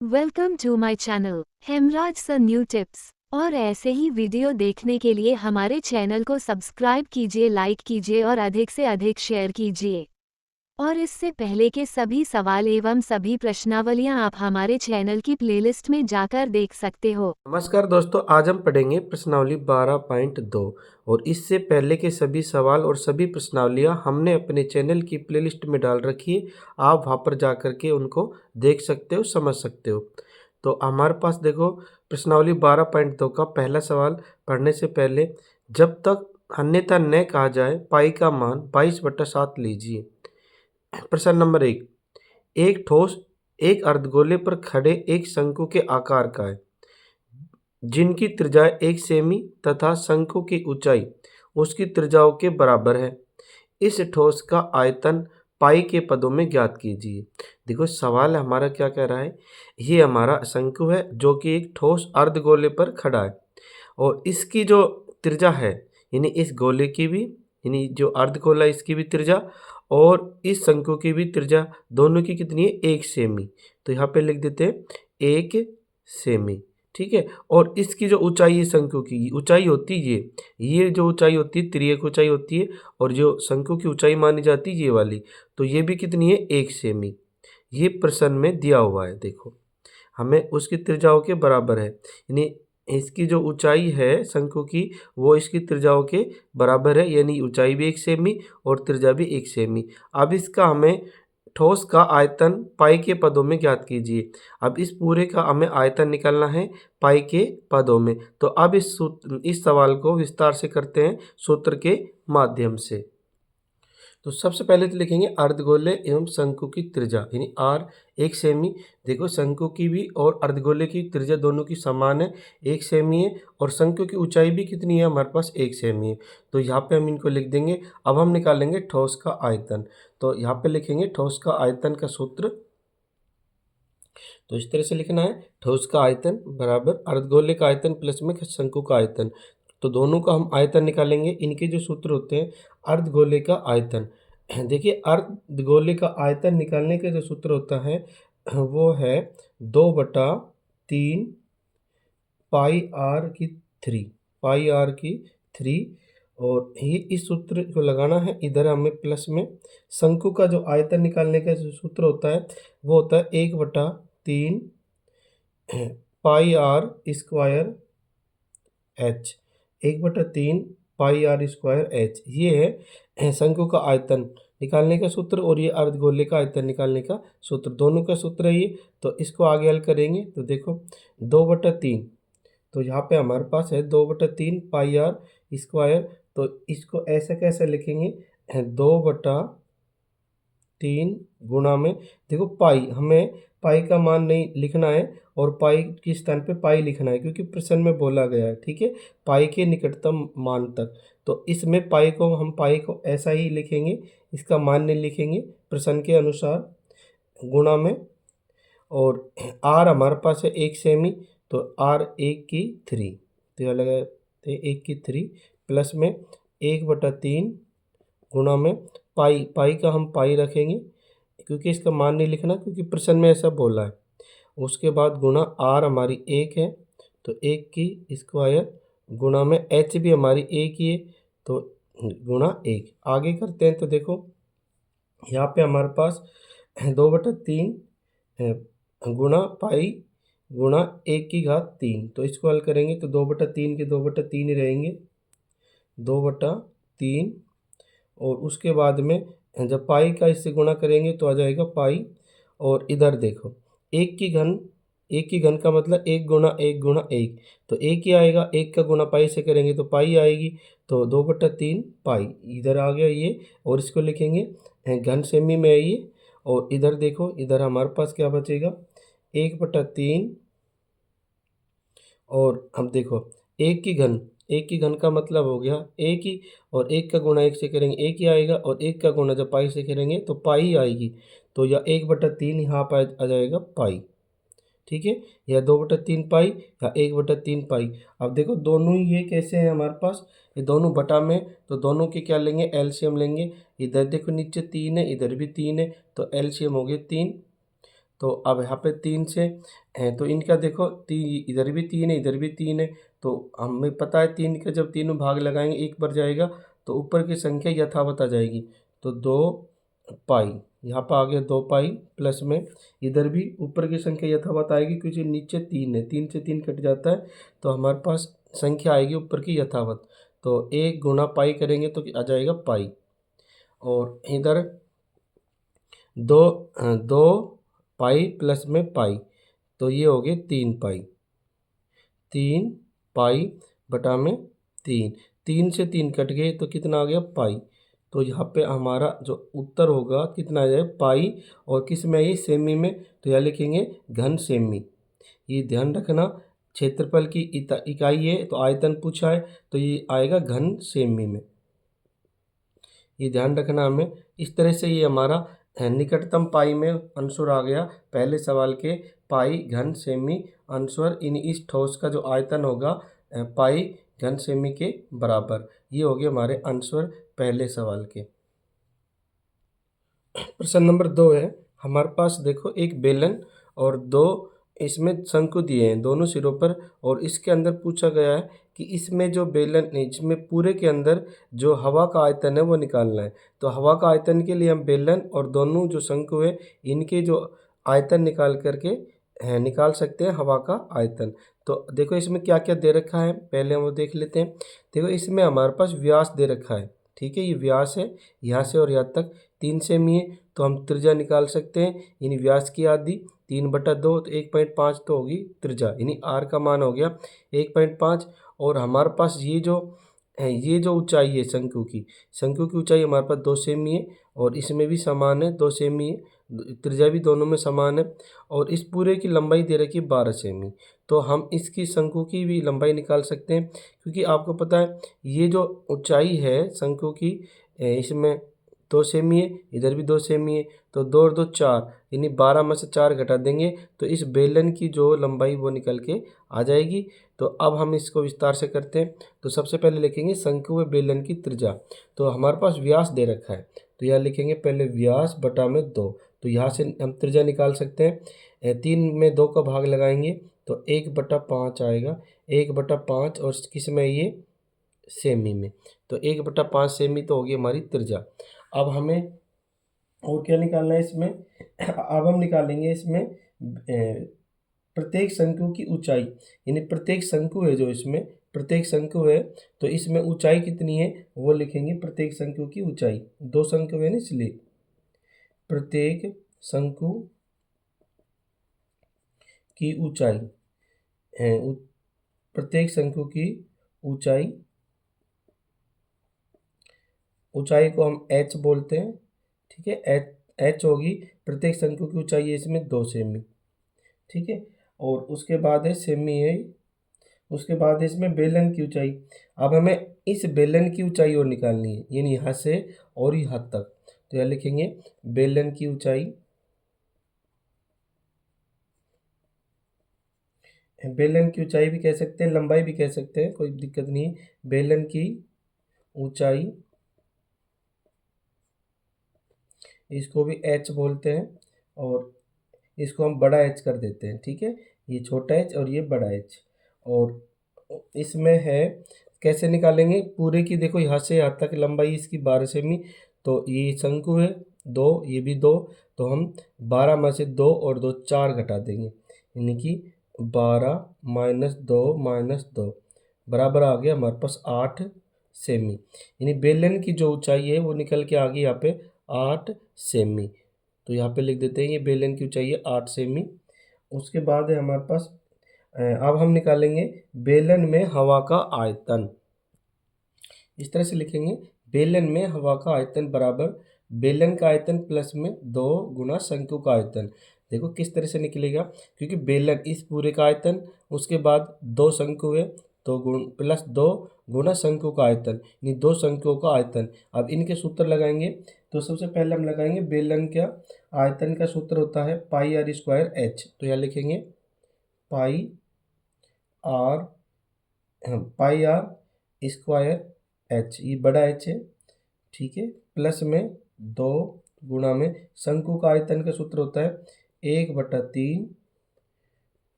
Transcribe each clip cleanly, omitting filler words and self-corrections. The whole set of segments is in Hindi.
Welcome to my channel Hemraj sir new tips. और ऐसे ही वीडियो देखने के लिए हमारे चैनल को सब्सक्राइब कीजिए, लाइक कीजिए और अधिक से अधिक शेयर कीजिए। और इससे पहले के सभी सवाल एवं सभी प्रश्नावलियां आप हमारे चैनल की प्लेलिस्ट में जाकर देख सकते हो। नमस्कार दोस्तों, आज हम पढ़ेंगे प्रश्नावली 12.2 और इससे पहले के सभी सवाल और सभी प्रश्नावलियां हमने अपने चैनल की प्लेलिस्ट में डाल रखी है। आप वहां पर जा कर के उनको देख सकते हो, समझ सकते हो। तो हमारे पास देखो, प्रश्नावली 12.2 का पहला सवाल पढ़ने से पहले जब तक अन्यथा न कहा जाए पाई का मान 22/7 लीजिए। प्रश्न नंबर 1, एक ठोस एक अर्धगोले पर खड़े एक शंकु के आकार का है जिनकी त्रिज्या 1 सेमी तथा शंकु की ऊंचाई उसकी त्रिज्याओं के बराबर है। इस ठोस का आयतन पाई के पदों में ज्ञात कीजिए। देखो, सवाल हमारा क्या कह रहा है। ये हमारा शंकु है जो कि एक ठोस अर्धगोले पर खड़ा है और इसकी जो त्रिज्या है, यानी इस गोले की भी, यानी जो अर्धगोला इसकी भी त्रिज्या और इस शंकु की भी त्रिज्या, दोनों की कितनी है? 1 सेमी। तो यहाँ पे लिख देते हैं 1 सेमी। ठीक है। और इसकी जो ऊंचाई है, शंकु की ऊंचाई होती है ये जो ऊंचाई होती है तिर्यक ऊंचाई होती है, और जो शंकु की ऊंचाई मानी जाती है ये वाली, तो ये भी कितनी है? 1 सेमी। ये प्रश्न में दिया हुआ है। देखो, हमें उसकी त्रिज्याओं के बराबर है, यानी इसकी जो ऊंचाई है शंकु की वो इसकी त्रिज्याओं के बराबर है, यानी ऊंचाई भी 1 सेमी और त्रिज्या भी 1 सेमी। अब इसका हमें ठोस का आयतन पाई के पदों में ज्ञात कीजिए। अब इस पूरे का हमें आयतन निकालना है पाई के पदों में। तो अब इस सवाल को विस्तार से करते हैं सूत्र के माध्यम से। तो सबसे पहले तो लिखेंगे अर्धगोले एवं शंकु की त्रिज्या, यानी आर 1 सेमी। देखो, शंकु की भी और अर्धगोले की त्रिज्या दोनों की समान है, 1 सेमी है। और शंकु की ऊंचाई भी कितनी है? हमारे पास 1 सेमी है। तो यहाँ पे हम इनको लिख देंगे। अब हम निकालेंगे ठोस का आयतन। तो यहाँ पे लिखेंगे ठोस का आयतन का सूत्र। तो इस तरह से लिखना है, ठोस का आयतन बराबर अर्धगोले का आयतन प्लस में शंकु का आयतन। तो दोनों का हम आयतन निकालेंगे। इनके जो सूत्र होते हैं, अर्धगोले का आयतन, देखिए अर्धगोले का आयतन निकालने का जो सूत्र होता है वो है 2/3 पाई आर की 3। और ये इस सूत्र को लगाना है इधर हमें प्लस में। शंकु का जो आयतन निकालने का जो सूत्र होता है वो होता है 1/3 pi R square H. 1/3 pi R square H, ये है शंकु का आयतन निकालने का सूत्र और ये अर्धगोले का आयतन निकालने का सूत्र, दोनों का सूत्र है ये। तो इसको आगे हल करेंगे तो देखो 2/3, तो यहाँ पे हमारे पास है 2/3 पाई आर स्क्वायर। तो इसको ऐसे कैसे लिखेंगे? 2/3 गुणा में, देखो पाई, हमें पाई का मान नहीं लिखना है और पाई के स्थान पे पाई लिखना है क्योंकि प्रश्न में बोला गया है। ठीक है, पाई के निकटतम मान तक। तो इसमें पाई को ऐसा ही लिखेंगे, इसका मान नहीं लिखेंगे प्रश्न के अनुसार, गुणा में। और आर हमारे पास है 1 सेमी, तो आर 1 की 3, तो यह लगाते 1 की 3 प्लस में 1/3 गुणा में पाई का हम पाई रखेंगे क्योंकि इसका मान नहीं लिखना क्योंकि प्रश्न में ऐसा बोला है। उसके बाद गुणा आर हमारी 1 है, तो 1 की स्क्वायर गुणा में एच भी हमारी 1 ही है, तो गुणा 1। आगे करते हैं तो देखो यहाँ पे हमारे पास 2/3 गुणा पाई गुणा 1 की घात 3, तो इसको हल करेंगे तो 2/3 के 2/3 ही रहेंगे, 2/3। और उसके बाद में जब पाई का इससे गुणा करेंगे तो आ जाएगा पाई। और इधर देखो 1 की घन का मतलब 1 गुणा 1 गुणा 1, तो 1 ही आएगा। 1 का गुणा पाई से करेंगे तो पाई आएगी, तो 2/3 पाई इधर आ गया ये। और इसको लिखेंगे घन सेमी में है ये। और इधर देखो, इधर हमारे पास क्या बचेगा? 1/3। और अब देखो 1 की घन का मतलब हो गया 1 ही, और 1 का गुणा 1 से करेंगे 1 ही आएगा, और 1 का गुणा जब पाई से करेंगे तो पाई ही आएगी। तो यह 1/3 यहाँ पर आ जाएगा पाई। ठीक है, या 2/3 पाई या 1/3 पाई। अब देखो दोनों ही ये कैसे हैं हमारे पास, ये दोनों बटा में, तो दोनों के क्या लेंगे? एलसीएम लेंगे। इधर देखो नीचे 3 है, इधर भी 3 है, तो एलसीएम हो गया 3। तो अब यहाँ पे 3 से है तो इनका देखो इधर भी 3 है, इधर भी 3 है, तो हमें पता है 3 का जब तीनों भाग लगाएंगे 1 पर जाएगा तो ऊपर की संख्या यथावत आ जाएगी। तो 2 पाई यहाँ पर आ गया 2 पाई, प्लस में इधर भी ऊपर की संख्या यथावत आएगी क्योंकि नीचे 3 है, 3 से 3 कट जाता है तो हमारे पास संख्या आएगी ऊपर की यथावत। तो 1 गुणा पाई करेंगे तो आ जाएगा पाई, और इधर 2 पाई प्लस में पाई, तो ये हो गए 3 पाई, 3 पाई बटा में 3, 3 से 3 कट गए तो कितना आ गया पाई। तो यहाँ पे हमारा जो उत्तर होगा कितना आ जाए पाई, और किस में ये सेमी में, तो यहाँ लिखेंगे घन सेमी। ये ध्यान रखना, क्षेत्रफल की इकाई है तो आयतन पूछा है तो ये आएगा घन सेमी में, ये ध्यान रखना हमें। इस तरह से ये हमारा निकटतम पाई में आंसर आ गया पहले सवाल के, पाई घन सेमी आंसर इन इस ठोस का जो आयतन होगा पाई घन सेमी के बराबर। ये हो गए हमारे आंसर पहले सवाल के। प्रश्न नंबर 2 है, हमारे पास देखो एक बेलन और 2 इसमें शंकु दिए हैं दोनों सिरों पर, और इसके अंदर पूछा गया है कि इसमें जो बेलन है इसमें पूरे के अंदर जो हवा का आयतन है वो निकालना है। तो हवा का आयतन के लिए हम बेलन और दोनों जो शंकु है इनके जो आयतन निकाल करके निकाल सकते हैं हवा का आयतन। तो देखो इसमें क्या क्या दे रखा है, पहले हम वो देख लेते हैं। देखो इसमें हमारे पास व्यास दे रखा है, ठीक है, ये व्यास है यहाँ से और यहाँ तक 3 सेमी है, तो हम त्रिज्या निकाल सकते हैं। यानी व्यास की आधी 3/2 तो 1.5 तो होगी त्रिज्या, यानी आर का मान हो गया 1.5। और हमारे पास ये जो ऊंचाई है शंकु की ऊंचाई हमारे पास 2 सेमी है, और इसमें भी समान है 2 सेमी है, त्रिज्या भी दोनों में समान है। और इस पूरे की लंबाई दे रखी है 12 सेमी, तो हम इसकी शंकु की भी लंबाई निकाल सकते हैं, क्योंकि आपको पता है ये जो ऊंचाई है शंकु की इसमें 2 सेमी है, इधर भी 2 सेमी है, तो 2 और 2 4, यानी 12 में से 4 घटा देंगे तो इस बेलन की जो लंबाई वो निकल के आ जाएगी। तो अब हम इसको विस्तार से करते हैं। तो सबसे पहले लिखेंगे शंकु व बेलन की त्रिज्या। तो हमारे पास व्यास दे रखा है तो यहाँ लिखेंगे पहले व्यास बटा में 2, तो यहाँ से हम त्रिज्या निकाल सकते हैं। 3 में 2 का भाग लगाएंगे तो 1/5 आएगा, 1/5, और किस में ये सेमी में, तो 1/5 सेमी तो होगी हमारी त्रिज्या। अब हमें और क्या निकालना है इसमें, अब हम निकालेंगे इसमें प्रत्येक शंकु की ऊंचाई, यानी प्रत्येक शंकु है जो इसमें प्रत्येक शंकु है तो इसमें ऊंचाई कितनी है वो लिखेंगे। प्रत्येक शंकु की ऊंचाई, 2 शंकु है ना इसलिए प्रत्येक शंकु की ऊंचाई है, प्रत्येक शंकु की ऊंचाई को हम h बोलते हैं, ठीक है, h होगी। प्रत्येक शंकु की ऊंचाई है इसमें 2 सेमी, ठीक है, और उसके बाद है सेमी है, उसके बाद है इसमें बेलन की ऊंचाई। अब हमें इस बेलन की ऊंचाई और निकालनी है, यानी यहाँ से और यहाँ तक, तो यहाँ लिखेंगे बेलन की ऊंचाई, बेलन की ऊंचाई भी कह सकते हैं, लंबाई भी कह सकते हैं, कोई दिक्कत नहीं। बेलन की ऊंचाई, इसको भी h बोलते हैं, और इसको हम बड़ा H कर देते हैं, ठीक है, ये छोटा h और ये बड़ा H। और इसमें है कैसे निकालेंगे पूरे की, देखो यहाँ से यहाँ तक लंबाई इसकी 12 सेमी, तो ये शंकु है 2, ये भी 2, तो हम 12 में से 2 और 2 4 घटा देंगे, यानी कि 12 - 2 - 2 बराबर आ गया हमारे पास 8 सेमी। यानी बेलन की जो ऊंचाई है वो निकल के आ गई यहाँ पे 8 सेमी। तो यहाँ पे लिख देते हैं ये बेलन की ऊंचाई है 8 सेमी। उसके बाद है हमारे पास अब हम निकालेंगे बेलन में हवा का आयतन। इस तरह से लिखेंगे बेलन में हवा का आयतन बराबर बेलन का आयतन प्लस में 2 गुना शंकु का आयतन। देखो किस तरह से निकलेगा, क्योंकि बेलन इस पूरे का आयतन, उसके बाद 2 शंकु है तो प्लस 2 गुना शंकु का आयतन, यानी 2 शंकुओं का आयतन। अब इनके सूत्र लगाएंगे, तो सबसे पहले हम लगाएंगे बेलन का आयतन का सूत्र होता है पाई r स्क्वायर h। तो यहाँ लिखेंगे पाई r स्क्वायर h, ये बड़ा h है, ठीक है, प्लस में 2 गुणा में शंकु का आयतन का सूत्र होता है 1/3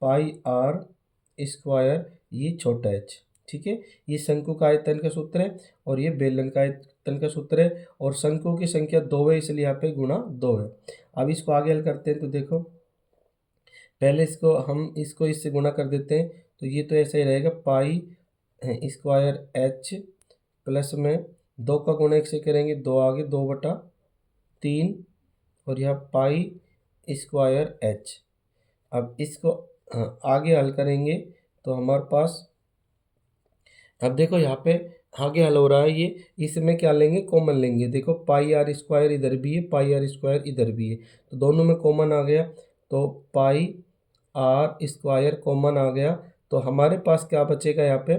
पाई आर स्क्वायर, ये छोटा h। ठीक है, ये शंकु का आयतन का सूत्र है और ये बेलन का आयतन का सूत्र है, और शंकु की संख्या 2 है इसलिए यहाँ पे गुणा 2 है। अब इसको आगे हल करते हैं तो देखो, पहले इसको इससे गुणा कर देते हैं, तो ये तो ऐसा ही रहेगा, पाई स्क्वायर h प्लस में 2 का गुणा 1 से करेंगे, 2 आगे 2/3, और यहाँ पाई स्क्वायर h। अब इसको आगे हल करेंगे तो हमारे पास, अब देखो यहाँ पे आगे हल हो रहा है ये, इसमें क्या लेंगे, कॉमन लेंगे। देखो पाई आर स्क्वायर इधर भी है, पाई आर स्क्वायर इधर भी है, तो दोनों में कॉमन आ गया, तो पाई आर स्क्वायर कॉमन आ गया, तो हमारे पास क्या बचेगा यहाँ पे,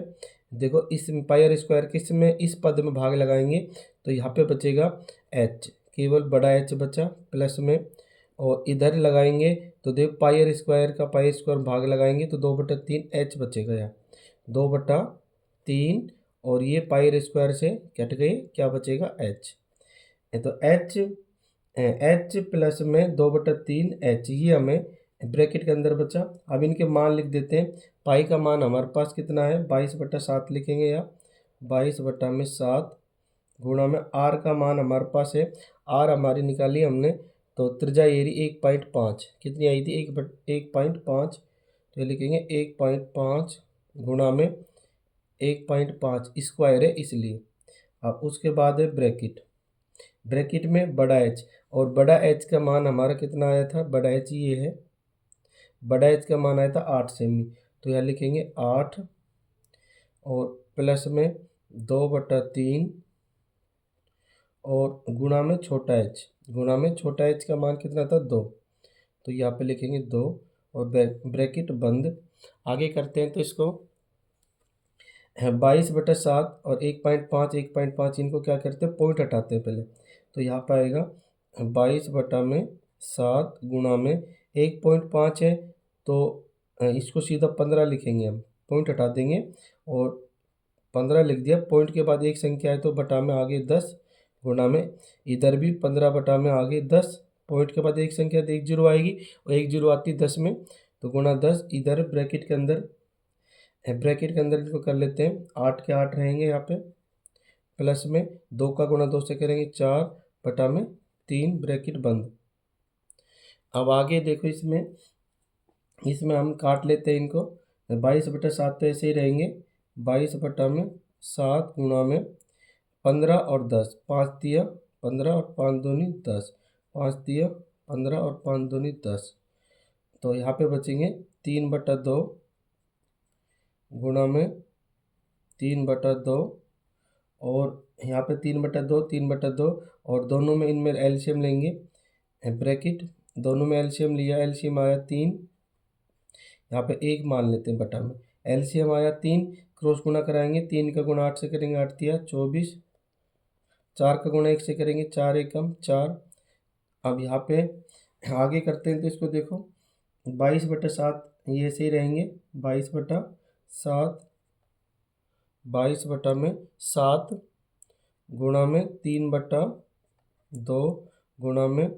देखो इस पाई आर स्क्वायर किस में, इस पद में भाग लगाएंगे, तो यहाँ पे बचेगा h, केवल बड़ा h बचा प्लस में, और इधर लगाएंगे तो देखो पाई आर स्क्वायर का पाई स्क्वायर भाग लगाएंगे तो 2/3 h बचेगा, यहाँ 2/3, और ये पाई आर स्क्वायर से कट गए, क्या बचेगा h। तो h प्लस में 2/3 h, ये हमें ब्रैकेट के अंदर बचा। अब इनके मान लिख देते हैं। पाई का मान हमारे पास कितना है, 22/7 लिखेंगे, या 22/7 गुणा में आर का मान हमारे पास है, आर हमारी निकाली हमने, तो त्रिज्या एरी 1.5 कितनी आई थी, 1.5, तो ये लिखेंगे 1.5 गुणा में 1.5 स्क्वायर है इसलिए। अब उसके बाद है ब्रैकेट में बड़ा h, और बड़ा h का मान हमारा कितना आया था, बड़ा h ये है, बड़ा h का मान आया था 8 सेमी, तो यहाँ लिखेंगे 8, और प्लस में 2/3, और गुणा में छोटा h का मान कितना था, 2, तो यहाँ पे लिखेंगे 2, और ब्रैकेट बंद। आगे करते हैं तो इसको 22/7 और 1.5 इनको क्या करते हैं, पॉइंट हटाते हैं पहले, तो यहाँ पर आएगा 22/7 गुणा में 1.5 है, तो इसको सीधा 15 लिखेंगे, हम पॉइंट हटा देंगे और 15 लिख दिया, पॉइंट के बाद एक संख्या है तो बटा में आगे 10, गुणा में इधर भी 15 बटा में आगे 10, पॉइंट के बाद एक संख्या तो 1 जीरो आएगी, और 1 जीरो आती है 10 में, तो गुणा 10, इधर ब्रैकेट के अंदर इसको कर लेते हैं, 8 के 8 रहेंगे यहाँ पे, प्लस में 2 का गुणा 2 से करेंगे 4 बटा में 3, ब्रैकेट बंद। अब आगे देखो, इसमें हम काट लेते हैं इनको, 22/7 तो ऐसे ही रहेंगे, 22/7 गुणा में 15 और 10, 5 दिया 15 और 5 दूनी 10, 5 दिया 15 और 5 दूनी 10, तो यहाँ पे बचेंगे 3/2 गुणा में 3/2, और यहाँ पे 3/2 और दोनों में इनमें एलसीएम लेंगे, ब्रैकेट दोनों में एलसीएम लिया, एलसीएम आया 3, यहाँ पे 1 मान लेते हैं बटा में, एलसीएम आया 3, क्रॉस गुणा कराएंगे, 3 का गुणा 8 से करेंगे 8 दिया 24, 4 का गुणा 1 से करेंगे 4 एकम 4। अब यहाँ पे आगे करते हैं तो इसको देखो, 22/7 ये ऐसे ही रहेंगे, 22/7 गुणा में 3/2 गुणा में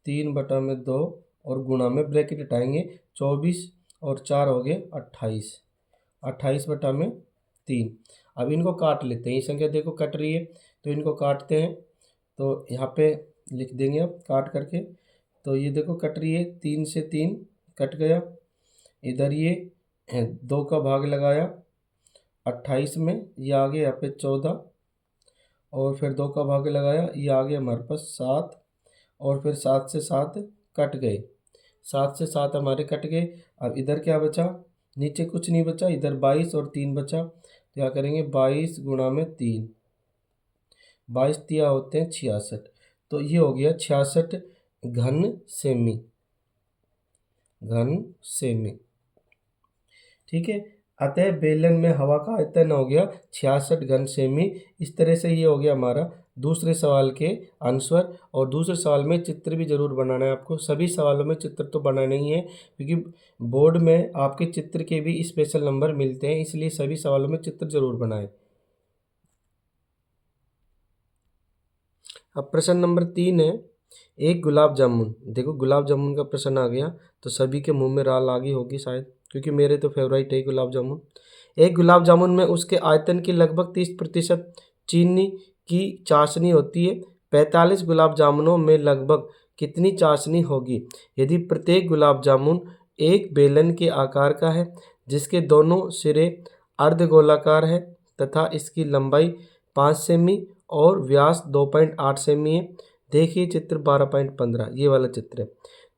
3/2, और गुणा में ब्रैकेट हटाएंगे, 24 और 4 हो गए 28, 28/3। अब इनको काट लेते हैं, ये संख्या देखो कट रही है तो इनको काटते हैं, तो यहाँ पे लिख देंगे अब काट करके, तो ये देखो कट रही है, 3 से 3 कट गया, इधर ये 2 का भाग लगाया 28 में, ये आ गया यहाँ पे 14, और फिर 2 का भाग लगाया, ये आ गया हमारे पास 7, और फिर 7 से 7 कट गए, 7 से 7 हमारे कट गए। अब इधर क्या बचा, नीचे कुछ नहीं बचा, इधर 22 और 3 बचा, तो क्या करेंगे 22 गुणा में 3, 22 दिया होते हैं 66, तो ये हो गया 66 घन सेमी। ठीक है, अतः बेलन में हवा का आयतन हो गया 66 घन सेमी। इस तरह से ये हो गया हमारा दूसरे सवाल के आंसर। और दूसरे सवाल में चित्र भी जरूर बनाना है आपको, सभी सवालों में चित्र तो बनाना ही है, क्योंकि बोर्ड में आपके चित्र के भी स्पेशल नंबर मिलते हैं, इसलिए सभी सवालों में चित्र जरूर बनाएं। अब प्रश्न नंबर 3 है, एक गुलाब जामुन, देखो गुलाब जामुन का प्रश्न आ गया तो सभी के मुंह में राल आ गई होगी शायद, क्योंकि मेरे तो फेवरेट है गुलाब जामुन। एक गुलाब जामुन में उसके आयतन की लगभग 30% चीनी की चाशनी होती है। 45 गुलाब जामुनों में लगभग कितनी चाशनी होगी यदि प्रत्येक गुलाब जामुन एक बेलन के आकार का है, जिसके दोनों सिरे अर्धगोलाकार है तथा इसकी लंबाई 5 सेमी और व्यास 2.8 सेमी है। देखिए चित्र 12.15, ये वाला चित्र है।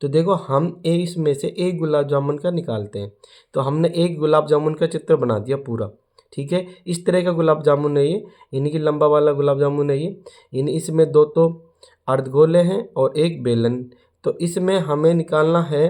तो देखो हम इसमें से एक गुलाब जामुन का निकालते हैं। तो हमने एक गुलाब जामुन का चित्र बना दिया पूरा, ठीक है। इस तरह का गुलाब जामुन है ये, यानी कि लंबा वाला गुलाब जामुन है ये। यानी इसमें दो तो अर्धगोले हैं और एक बेलन। तो इसमें हमें निकालना है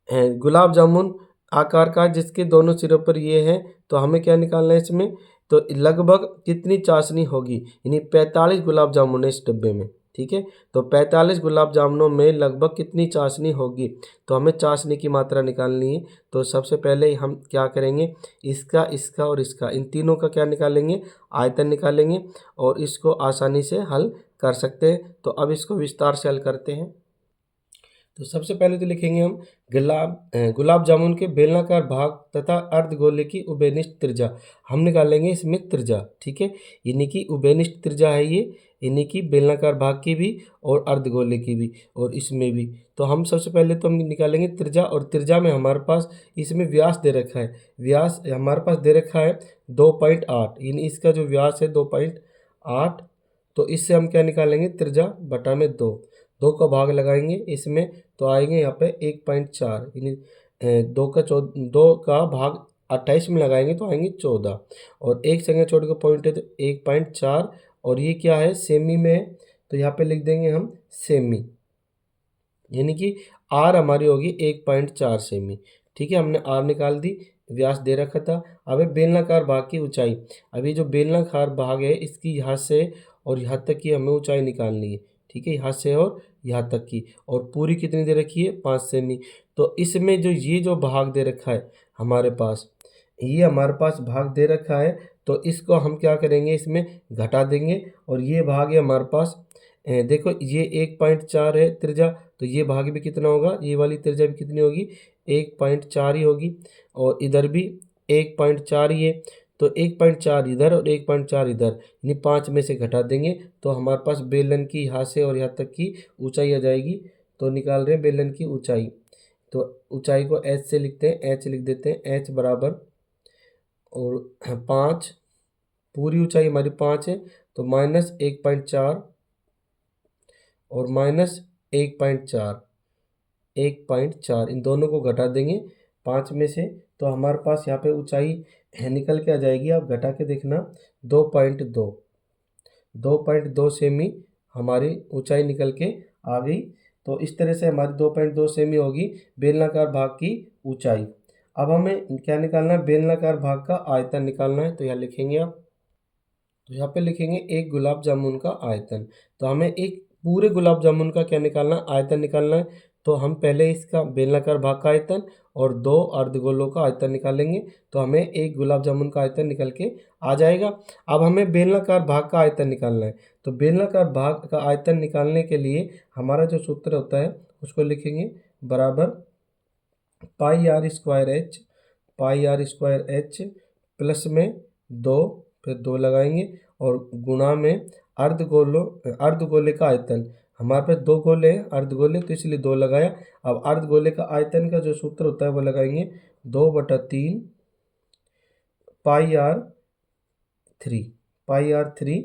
गुलाब जामुन आकार का, जिसके दोनों सिरों पर ये है। तो हमें क्या निकालना है इसमें, तो लगभग कितनी चाशनी होगी, यानी 45 गुलाब जामुन है इस डब्बे में, ठीक है। तो 45 गुलाब जामुनों में लगभग कितनी चाशनी होगी, तो हमें चाशनी की मात्रा निकालनी है। तो सबसे पहले हम क्या करेंगे, इसका, इसका और इसका, इन तीनों का क्या निकालेंगे, आयतन निकालेंगे और इसको आसानी से हल कर सकते हैं। तो अब इसको विस्तार से हल करते हैं। तो सबसे पहले तो लिखेंगे हम गुलाब जामुन के बेलनाकार भाग तथा अर्धगोले की उभयनिष्ठ त्रिज्या हम निकालेंगे इसमें त्रिज्या, ठीक है। यानी कि उभयनिष्ठ त्रिज्या है ये, यानी कि बेलनाकार भाग की भी और अर्धगोले की भी और इसमें भी। तो हम सबसे पहले तो हम निकालेंगे त्रिज्या, और त्रिज्या में हमारे पास इसमें व्यास दे रखा है। व्यास हमारे पास दे रखा है 2.8, यानी इसका जो व्यास है 2.8। तो इससे हम क्या निकालेंगे, त्रिज्या बटा में 2, 2 का भाग लगाएंगे इसमें तो आएंगे यहाँ पे 1.4, यानी 2 का भाग 28 में लगाएंगे तो आएंगे 14, और एक संख्या छोड़ के पॉइंट है तो 1.4, और ये क्या है सेमी में है, तो यहाँ पे लिख देंगे हम सेमी, यानी कि आर हमारी होगी 1.4 सेमी, ठीक है। हमने आर निकाल दी, व्यास दे रखा था। अब बेलनाकार भाग की ऊंचाई, अभी जो बेलनाकार भाग है इसकी यहाँ से और यहाँ तक की हमें ऊंचाई निकालनी है, ठीक है, यहाँ से और यहाँ तक की, और पूरी कितनी दे रखी है 5 सेमी। तो इसमें जो ये जो भाग दे रखा है हमारे पास, ये हमारे पास भाग दे रखा है, तो इसको हम क्या करेंगे, इसमें घटा देंगे, और ये भाग है हमारे पास देखो ये 1.4 है त्रिज्या, तो ये भाग भी कितना होगा, ये वाली त्रिज्या भी कितनी होगी 1.4 ही होगी, और इधर भी 1.4 ही है। तो 1.4 इधर और 1.4 इधर, यानी 5 में से घटा देंगे तो हमारे पास बेलन की यहाँ से और यहाँ तक की ऊंचाई आ जाएगी। तो निकाल रहे हैं बेलन की ऊंचाई, तो ऊंचाई को एच से लिखते हैं, एच लिख देते हैं, एच बराबर और 5, पूरी ऊंचाई हमारी 5 है, तो -1.4 और -1.4, 1.4 इन दोनों को घटा देंगे 5 में से, तो हमारे पास यहाँ पे ऊंचाई निकल के आ जाएगी। आप घटा के देखना 2.2, 2.2 सेमी हमारी ऊंचाई निकल के आ गई। तो इस तरह से हमारी 2.2 सेमी होगी बेलनाकार भाग की ऊंचाई। अब हमें क्या निकालना है, बेलनाकार भाग का आयतन निकालना है। तो यहाँ लिखेंगे आप, तो यहाँ पे लिखेंगे एक गुलाब जामुन का आयतन। तो हमें एक पूरे गुलाब जामुन का क्या निकालना है, आयतन निकालना है। तो हम पहले इसका बेलनाकार भाग का आयतन और 2 अर्धगोलों का आयतन निकालेंगे, तो हमें एक गुलाब जामुन का आयतन निकल के आ जाएगा। अब हमें बेलनाकार भाग का आयतन निकालना है। तो बेलनाकार भाग का आयतन निकालने के लिए हमारा जो सूत्र होता है उसको लिखेंगे बराबर pi R square H, pi R square H plus में 2, फिर 2 लगाएंगे और गुणा में अर्धगोले का आयतन। हमारे पास 2 गोले हैं अर्धगोले, तो इसलिए 2 लगाया। अब अर्धगोले का आयतन का जो सूत्र होता है वो लगाएंगे 2/3 पाई आर 3, पाई आर 3,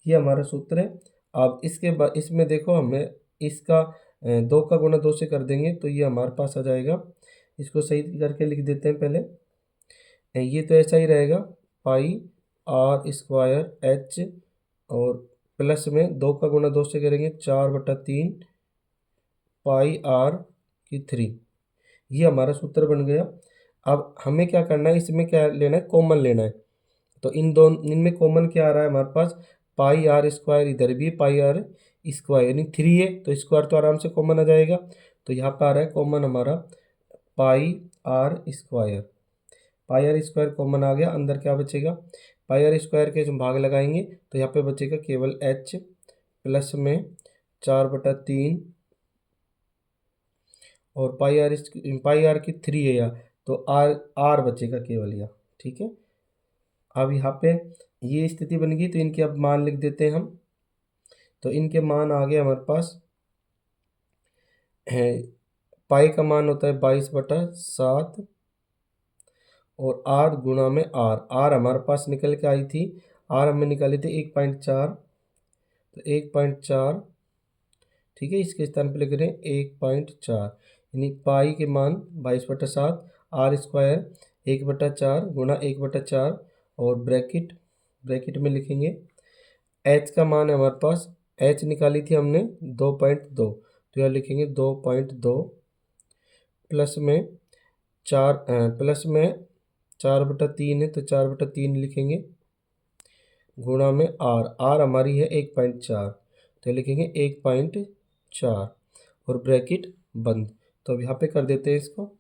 ये हमारा सूत्र है। अब इसके बाद इसमें देखो हमें इसका 2 का गुणा 2 से कर देंगे तो ये हमारे पास आ जाएगा। इसको सही करके लिख देते हैं पहले, ये तो ऐसा ही रहेगा पाई आर स्क्वायर एच और प्लस में 2 का गुणा 2 से करेंगे 4/3 पाई आर की 3, ये हमारा सूत्र बन गया। अब हमें क्या करना है, इसमें क्या लेना है, कॉमन लेना है। तो इनमें कॉमन क्या आ रहा है हमारे पास, पाई आर स्क्वायर, इधर भी पाई आर स्क्वायर यानी 3 है, तो स्क्वायर तो आराम से कॉमन आ जाएगा। तो यहाँ पर आ रहा है कॉमन हमारा pi R square, pi R square common आ गया। अंदर क्या बचेगा, पाई आर स्क्वायर के जो भाग लगाएंगे तो यहाँ पे बचेगा केवल एच प्लस में 4/3 और पाई आर की 3 है यहाँ, तो आर आर बचेगा केवल यहाँ। ठीक है, अब यहाँ पे ये स्थिति बन गई, तो इनके अब मान लिख देते हैं हम। तो इनके मान आ गए हमारे पास है, पाई का मान होता है 22/7 और आर गुणा में आर। आर हमारे पास निकल के आई थी, आर हमें निकाली थी 1.4, तो 1.4। ठीक है, इसके स्थान पर लिख रहे हैं 1.4, यानी पाई के मान 22/7, आर स्क्वायर 1/4 गुणा 1/4 और ब्रैकेट में लिखेंगे। एच का मान है हमारे पास, एच निकाली थी हमने 2.2, तो यहाँ लिखेंगे 2.2 प्लस में 4/3 है, तो 4/3 लिखेंगे गुणा में आर हमारी है 1.4, तो लिखेंगे 1.4 और ब्रैकेट बंद। तो अब यहाँ पे कर देते हैं इसको।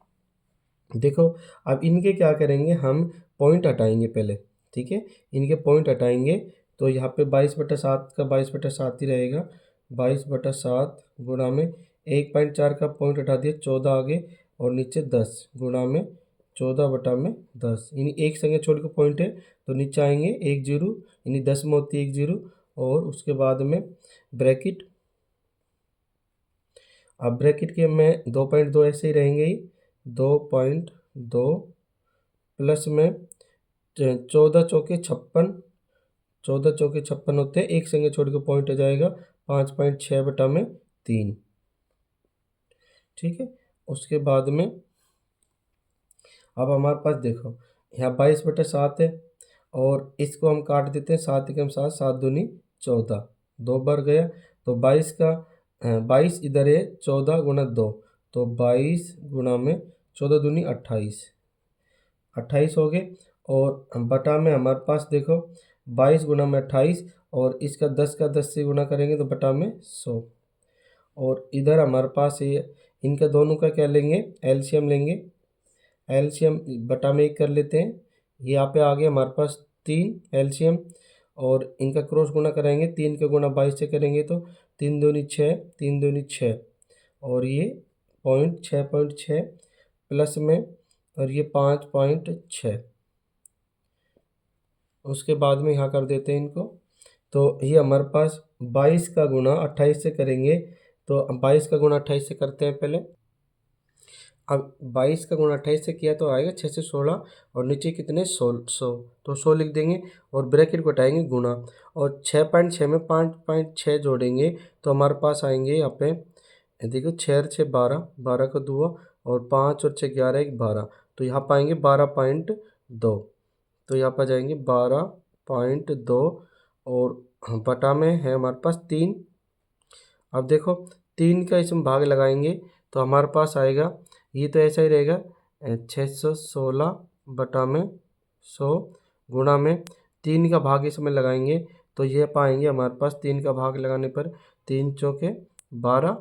देखो अब इनके क्या करेंगे, हम पॉइंट हटाएंगे पहले। ठीक है, इनके पॉइंट हटाएंगे, तो यहाँ पे 22/7 का 22/7 ही रहेगा। 22/7 गुणा में 1.4 का पॉइंट हटा दिया, 14 आगे और नीचे 10 गुणा में 14/10, यानी एक संख्या छोड़ के पॉइंट है तो नीचे आएंगे 1 0, यानी 10 में होती है 1 0 और उसके बाद में ब्रैकेट। अब ब्रैकेट के में 2.2 ऐसे ही रहेंगे ही, 2.2 प्लस में 14 चौके 56, 14 चौके 56 होते हैं, एक संख्या छोड़ के पॉइंट हो जाएगा 5.6/3। ठीक है, उसके बाद में अब हमारे पास देखो यहाँ 22/7 है और इसको हम काट देते हैं, 7 एकम 7, 7 दूनी 14, 2 बार गया, तो 22 का 22 इधर है, 14 गुणा 2, तो 22 गुणा में 14 दूनी 28, 28 हो गए। और बटा में हमारे पास देखो 22 गुणा में 28 और इसका 10 का 10 से गुणा करेंगे तो बटा में 100। और इधर हमारे पास ये इनका दोनों का क्या लेंगे, एलसीएम लेंगे। एलसीएम बटा में 1 कर लेते हैं, ये यहाँ पे आ गया हमारे पास 3 एलसीएम और इनका क्रॉस गुणा कराएंगे, 3 का गुणा 22 से करेंगे तो 3 दूनी 6, 3 दूनी 6 और ये 6.6 प्लस में और ये 5.6। उसके बाद में यहाँ कर देते हैं इनको, तो ये हमारे पास 22 का गुणा 28 से करेंगे, तो 22 का गुणा 28 से करते हैं पहले। अब 22 का गुणा 28 से किया तो आएगा 6 से 16 और नीचे कितने 100, तो 100 लिख देंगे और ब्रैकेट को हटाएंगे गुणा और 6.6 में 5.6 जोड़ेंगे तो हमारे पास आएंगे यहाँ पे देखो 6 और 6 12, 12 का 2 और 5 और 6 11, 1 12, तो यहाँ पाएंगे 12.2, तो यहाँ पर जाएंगे 12.2 और बटा में है हमारे पास 3। अब देखो 3 का इसमें भाग लगाएंगे तो हमारे पास आएगा, ये तो ऐसा ही रहेगा 616 बटा में 100 गुणा में 3 का भाग इसमें लगाएंगे तो ये पाएंगे हमारे पास 3 का भाग लगाने पर 3 चौके 12,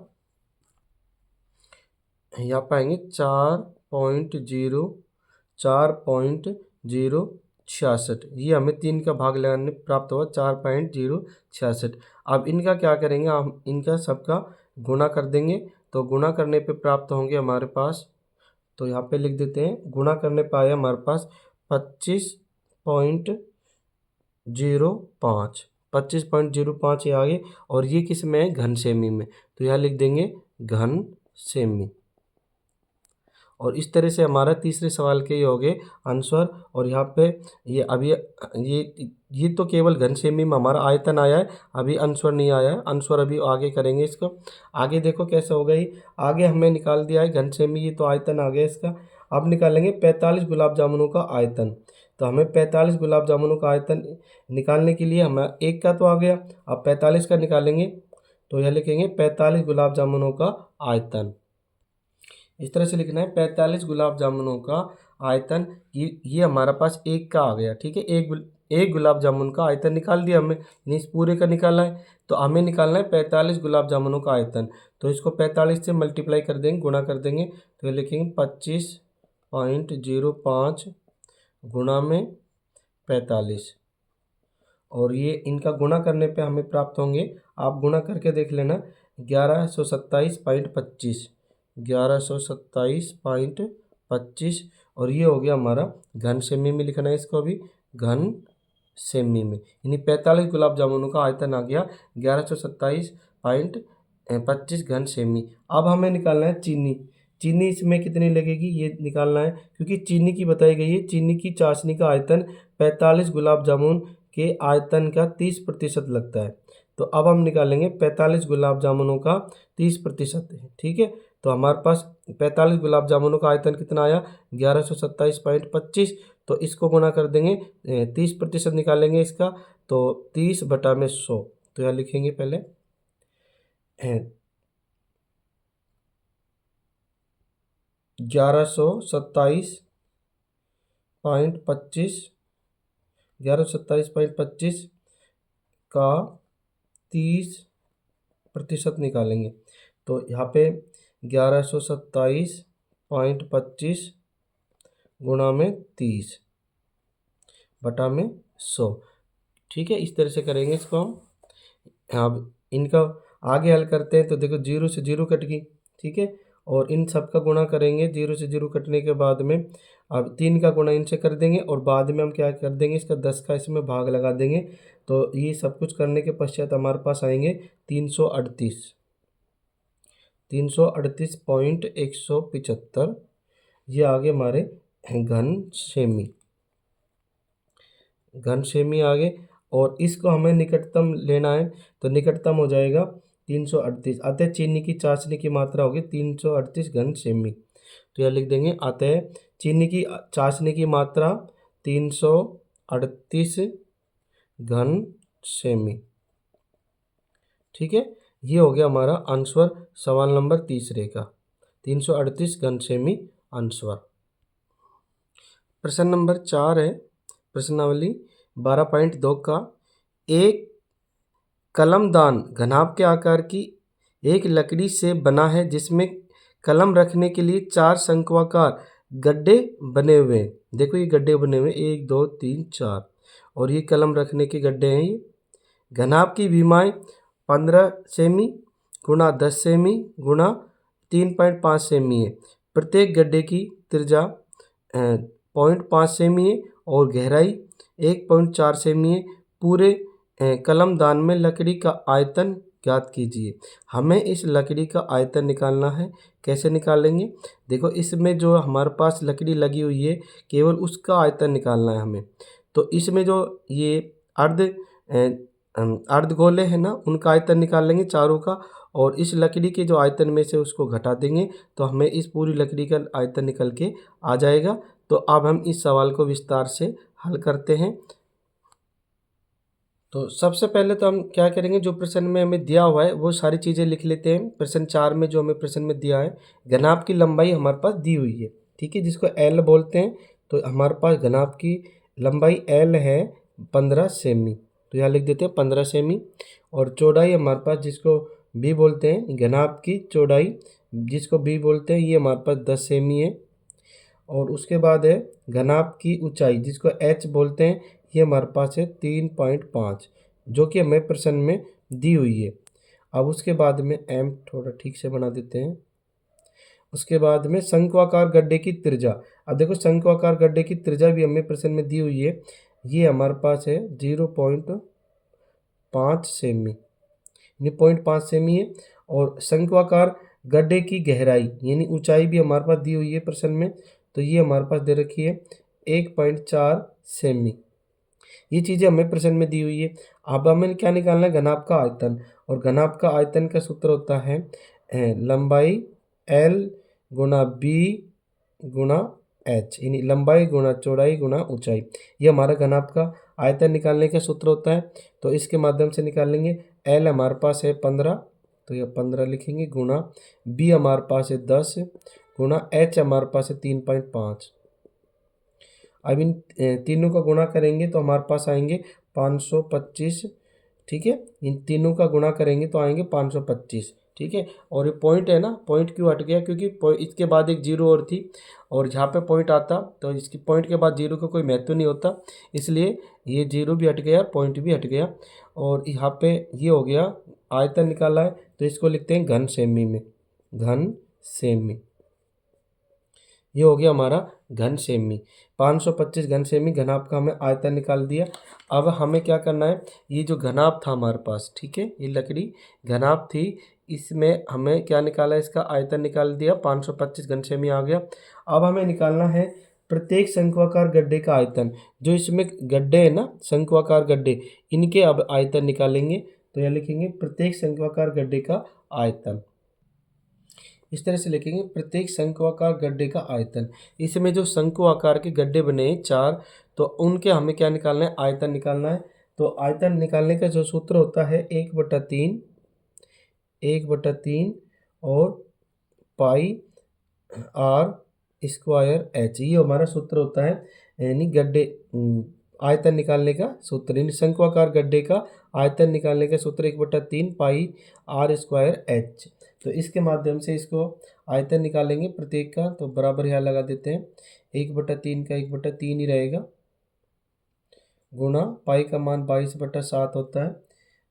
यहाँ पाएंगे 4.066, ये हमें 3 का भाग लगाने प्राप्त हुआ 4.066। अब इनका क्या करेंगे, हम इनका सबका गुणा कर देंगे, तो गुणा करने पे प्राप्त होंगे हमारे पास, तो यहाँ पे लिख देते हैं गुणा करने पे आया हमारे पास 25.05, 25.05 ये आगे और ये किस में है, घन सेमी में, तो यहाँ लिख देंगे घन सेमी। और इस तरह से हमारा तीसरे सवाल के ये हो गए आंसर। और यहाँ पे ये अभी ये तो केवल घन सेमी में हमारा आयतन आया है, अभी आंसर नहीं आया है, आंसर अभी आगे करेंगे इसको। आगे देखो कैसे होगा, ही आगे हमने निकाल दिया है घन सेमी, ये तो आयतन आ गया इसका। अब निकालेंगे 45 गुलाब जामुनों का आयतन, तो हमें 45 गुलाब जामुनों का आयतन निकालने के लिए हमें एक का तो आ गया, अब 45 का निकालेंगे, तो यह लिखेंगे 45 गुलाब जामुनों का आयतन। इस तरह से लिखना है 45 गुलाब जामुनों का आयतन, ये हमारा पास एक का आ गया। ठीक है, एक गुलाब जामुन का आयतन निकाल दिया हमने, इस पूरे का निकालना है, तो हमें निकालना है 45 गुलाब जामुनों का आयतन। तो इसको 45 से मल्टीप्लाई कर देंगे, गुणा कर देंगे, तो लिखेंगे 25.05 गुणा में 45 और ये इनका गुणा करने पे हमें प्राप्त होंगे, आप गुणा करके देख लेना, 1127.25, 1127.25 और ये हो गया हमारा घन सेमी में लिखना है इसको अभी, घन सेमी में, यानी 45 गुलाब जामुनों का आयतन आ गया 1127.25 घन सेमी। अब हमें निकालना है चीनी। चीनी इसमें कितनी लगेगी ये निकालना है, क्योंकि चीनी की बताई गई है। चीनी की चाशनी का आयतन 45 गुलाब जामुन के आयतन का 30% लगता है। तो अब हम निकालेंगे 45 गुलाब जामुनों का 30%, ठीक है। तो हमारे पास 45 गुलाब जामुनों का आयतन कितना आया 1127.25, तो इसको गुणा कर देंगे, 30% निकालेंगे इसका, तो 30/100। तो यहाँ लिखेंगे पहले 1127.25, 1127.25 का 30% निकालेंगे। तो यहाँ पे 1127.25 गुणा में 30/100, ठीक है। इस तरह से करेंगे इसको हम। अब इनका आगे हल करते हैं, तो देखो 0 से 0 कट गई, ठीक है। और इन सब का गुणा करेंगे, 0 से 0 कटने के बाद में अब 3 का गुणा इनसे कर देंगे, और बाद में हम क्या कर देंगे, इसका 10 का इसमें भाग लगा देंगे। तो ये सब कुछ करने के पश्चात हमारे पास आएंगे 338, 338.175, ये आगे हमारे घन सेमी, घन सेमी आगे। और इसको हमें निकटतम लेना है, तो निकटतम हो जाएगा 338, अतः चीनी की चाशनी की मात्रा होगी 338 घन सेमी। तो यह लिख देंगे, अतः चीनी की चाशनी की मात्रा 338 घन सेमी, ठीक है। ये हो गया हमारा आंसर सवाल नंबर तीसरे का, 338 घन सेमी आंसर। प्रश्न नंबर 4 है प्रश्नावली 12.2 का, एक कलमदान घनाभ के आकार की एक लकड़ी से बना है जिसमें कलम रखने के लिए 4 शंक्वाकार गड्ढे बने हुए हैं। देखो ये गड्ढे बने हुए हैं 1 2 3 4, और ये कलम रखने के गड्ढे हैं ये। घनाभ की भीमाएँ 15 सेमी गुणा 10 सेमी गुणा 3.5 सेमी है। प्रत्येक गड्ढे की त्रिज्या 0.5 सेमी है और गहराई 1.4 सेमी है। पूरे कलमदान में लकड़ी का आयतन ज्ञात कीजिए। हमें इस लकड़ी का आयतन निकालना है। कैसे निकालेंगे, देखो इसमें जो हमारे पास लकड़ी लगी हुई है केवल उसका आयतन निकालना है हमें। तो इसमें जो ये अर्धगोले हैं ना, उनका आयतन निकाल लेंगे चारों का, और इस लकड़ी के जो आयतन में से उसको घटा देंगे, तो हमें इस पूरी लकड़ी का आयतन निकल के आ जाएगा। तो अब हम इस सवाल को विस्तार से हल करते हैं। तो सबसे पहले तो हम क्या करेंगे, जो प्रश्न में हमें दिया हुआ है वो सारी चीज़ें लिख लेते हैं। प्रश्न 4 में जो हमें प्रश्न में दिया है, घनाभ की लंबाई हमारे पास दी हुई है, ठीक है, जिसको एल बोलते हैं। तो हमारे पास घनाभ की लंबाई एल है 15 सेमी, तो यहाँ लिख देते हैं 15 सेमी। और चौड़ाई हमारे पास जिसको बी बोलते हैं, घनाभ की चौड़ाई जिसको बी बोलते हैं, ये हमारे पास 10 सेमी है। और उसके बाद है घनाभ की ऊंचाई जिसको एच बोलते हैं, ये हमारे पास है 3.5, जो कि हमें प्रश्न में दी हुई है। अब उसके बाद में एम थोड़ा ठीक से बना देते हैं। उसके बाद में शंक्वाकार गड्ढे की त्रिज्या, अब देखो शंक्वाकार गड्ढे की त्रिज्या भी हमें प्रश्न में दी हुई है, ये हमारे पास है 0.5 सेमी, ये 0.5 सेमी है। और शंक्वाकार गड्ढे की गहराई यानी ऊंचाई भी हमारे पास दी हुई है प्रश्न में, तो ये हमारे पास दे रखी है 1.4 सेमी। ये चीज़ें हमें प्रश्न में दी हुई है। अब हमें क्या निकालना है, घनाभ का आयतन, और घनाभ का आयतन का सूत्र होता है लंबाई एल गुणा बी गुणा एच, यानी लंबाई गुणा चौड़ाई गुणा ऊंचाई। ये हमारा घनाभ का आयतन निकालने का सूत्र होता है। तो इसके माध्यम से निकालेंगे। एल हमारे पास है 15, तो यह 15 लिखेंगे, गुणा बी हमारे पास है 10 गुणा एच हमारे पास है 3.5। अब इन तीनों का गुणा करेंगे तो हमारे पास आएंगे 525, ठीक है। इन तीनों का गुणा करेंगे तो आएंगे 525, ठीक है। और ये पॉइंट है ना, पॉइंट क्यों हट गया, क्योंकि इसके बाद एक जीरो और थी, और जहाँ पे पॉइंट आता तो इसकी पॉइंट के बाद जीरो का कोई महत्व नहीं होता, इसलिए ये जीरो भी हट गया, पॉइंट भी हट गया। और यहाँ पे ये हो गया, आयतन निकाला है तो इसको लिखते हैं घन सेमी में, घन सेमी। ये हो गया हमारा घन सेमी। 525 घन सेमी घनाभ का हमें आयतन निकाल दिया। अब हमें क्या करना है, ये जो घनाभ था हमारे पास, ठीक है, ये लकड़ी घनाभ थी, इसमें हमें क्या निकाला, इसका आयतन निकाल दिया, 525 घन सेमी आ गया। अब हमें निकालना है प्रत्येक शंक्वाकार गड्ढे का आयतन। जो इसमें गड्ढे है ना, शंक्वाकार गड्ढे, इनके अब आयतन निकालेंगे। तो यह लिखेंगे प्रत्येक शंक्वाकार गड्ढे का आयतन, इस तरह से लिखेंगे प्रत्येक शंक्वाकार गड्ढे का आयतन। इसमें जो शंकु आकार के गड्ढे बने हैं 4, तो उनके हमें क्या निकालना है, आयतन निकालना है। तो आयतन निकालने का जो सूत्र होता है 1/3, 1/3 और पाई आर स्क्वायर एच, ये हमारा सूत्र होता है, यानी गड्ढे आयतन निकालने का सूत्र, यानी शंक्वाकार गड्ढे का आयतन निकालने का सूत्र 1/3 पाई आर स्क्वायर एच। तो इसके माध्यम से इसको आयतन निकालेंगे प्रत्येक का, तो बराबर यहाँ लगा देते हैं, 1/3 का 1/3 ही रहेगा, गुणा पाई का मान 22/7 होता है,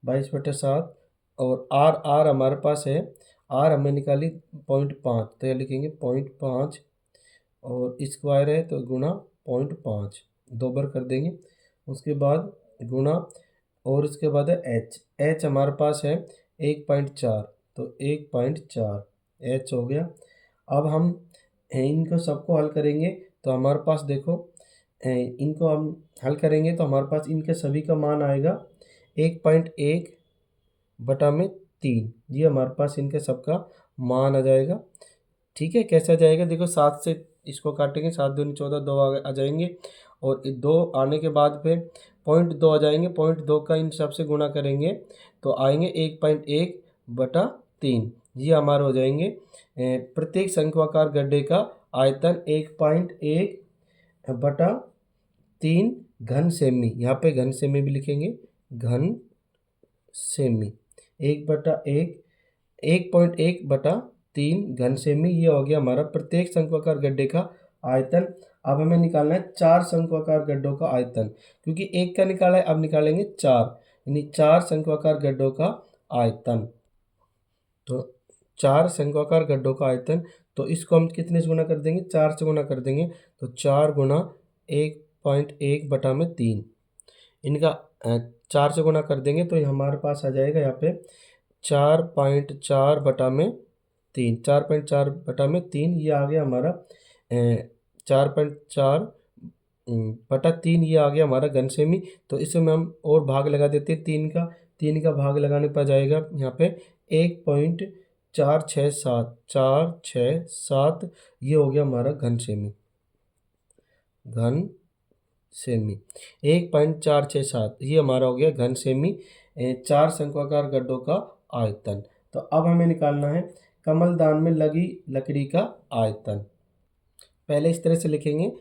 22/7, और आर आर हमारे पास है, आर हमने निकाली 0.5, तो यह लिखेंगे 0.5, और स्क्वायर है तो गुणा 0.5, 2 बार कर देंगे, उसके बाद गुणा, और उसके बाद है एच, एच हमारे पास है 1.4, तो 1.4 एच हो गया। अब हम इनको सबको हल करेंगे, तो हमारे पास देखो इनको हम हल करेंगे तो हमारे पास इनके सभी का मान आएगा 1.1/3, ये हमारे पास इनके सबका मान आ जाएगा। ठीक है, कैसे आ जाएगा, देखो 7 से इसको काटेंगे, 7 दूनी 14, 2 आ जाएंगे, और 2 आने के बाद फिर 0.2 आ जाएंगे, 0.2 का इन सब से गुणा करेंगे तो आएंगे 1.1/3, ये हमारे हो जाएंगे प्रत्येक शंक्वाकार गड्ढे का आयतन 1.1/3 घन सेमी, यहाँ पे घन सेमी भी लिखेंगे, घन सेमी, 1/1 घन सेमी, ये हो गया हमारा प्रत्येक शंक्वाकार गड्ढे का आयतन। अब हमें निकालना है 4 शंक्वाकार गड्ढों का आयतन, क्योंकि एक का निकाला है, अब निकालेंगे 4, यानी 4 शंक्वाकार गड्ढों का आयतन। तो 4 शंक्वाकार गड्ढों का आयतन, तो इसको हम कितने से गुना कर देंगे, 4 से गुना कर देंगे, तो 4 गुना 1.1/3, इनका 4 से गुना कर देंगे तो हमारे पास आ जाएगा यहाँ पे 4.4/3, 4.4/3, ये आ गया हमारा 4.4/3, ये आ गया हमारा घन सेमी। तो इसमें हम और भाग लगा देते हैं 3 का भाग लगाने पर जाएगा यहाँ पे 1.467, ये हो गया हमारा घन सेमी, घन सेमी 1.467, ये हमारा हो गया घन सेमी 4 शंक्वाकार गड्ढों का आयतन। तो अब हमें निकालना है कमलदान में लगी लकड़ी का आयतन। पहले इस तरह से लिखेंगे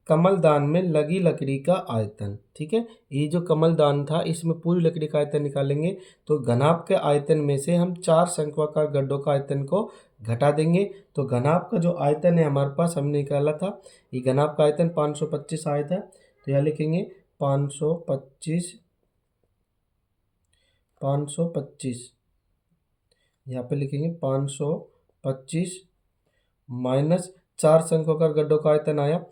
कमलदान में लगी लकड़ी का आयतन, ठीक है। ये जो कमलदान था इसमें पूरी लकड़ी का आयतन निकालेंगे, तो घनाभ के आयतन में से हम 4 शंक्वाकार गड्ढों का आयतन को घटा देंगे। तो घनाभ का जो आयतन है हमारे पास हमने निकाला था, ये घनाभ का आयतन 525 आया था, तो यहाँ लिखेंगे 525, यहाँ पे लिखेंगे 525 माइनस 4 शंक्वाकार गड्ढों का आयतन आया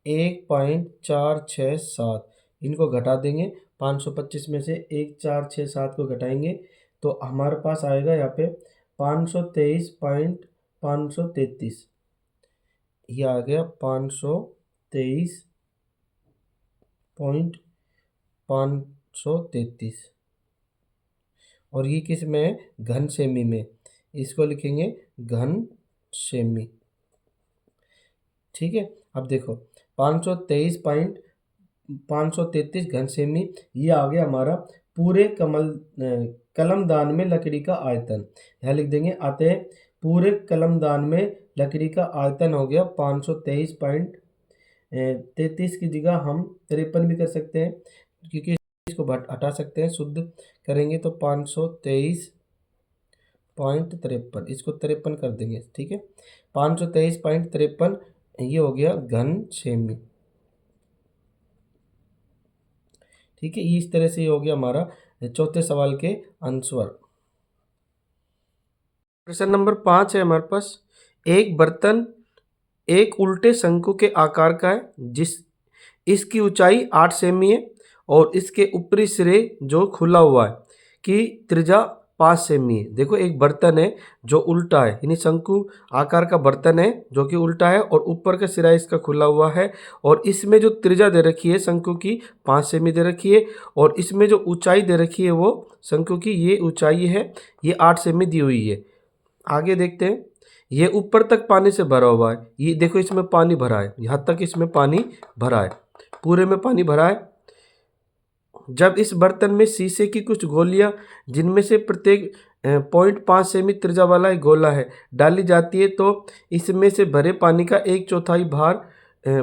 1.467, इनको घटा देंगे, 525 में से 1.467 को घटाएंगे तो हमारे पास आएगा यहाँ पे 523.533, ये आ गया 523.533, और ये किस में है, घन सेमी में, इसको लिखेंगे घन सेमी। ठीक है, अब देखो 533 घन सेमी, ये आ गया हमारा पूरे कलमदान में लकड़ी का आयतन। यहाँ लिख देंगे अतः पूरे कलमदान में लकड़ी का आयतन हो गया 523.33 की जगह हम 53 भी कर सकते हैं, क्योंकि इसको हटा सकते हैं, शुद्ध करेंगे तो 523 53, इसको 53 कर देंगे, ठीक है। 523.53 ये हो गया घन सेमी, ठीक है। इस तरह से ये हो गया हमारा चौथे सवाल के आंसर। प्रश्न नंबर 5 है हमारे पास, एक बर्तन एक उल्टे शंकु के आकार का है, जिस इसकी ऊंचाई 8 सेमी है और इसके ऊपरी सिरे जो खुला हुआ है की त्रिज्या 5 सेमी है। देखो एक बर्तन है जो उल्टा है, यानी शंकु आकार का बर्तन है जो कि उल्टा है और ऊपर का सिरा इसका खुला हुआ है, और इसमें जो त्रिज्या दे रखी है शंकु की 5 सेमी दे रखी है, और इसमें जो ऊंचाई दे रखी है वो शंकु की ये ऊंचाई है, ये 8 सेमी दी हुई है। आगे देखते हैं, ये ऊपर तक पानी से भरा हुआ है, ये देखो इसमें पानी भरा है, यहाँ तक इसमें पानी भरा है, पूरे में पानी भरा है। जब इस बर्तन में शीशे की कुछ गोलियां जिनमें से प्रत्येक 0.5 सेमी त्रिज्या वाला एक गोला है डाली जाती है, तो इसमें से भरे पानी का 1/4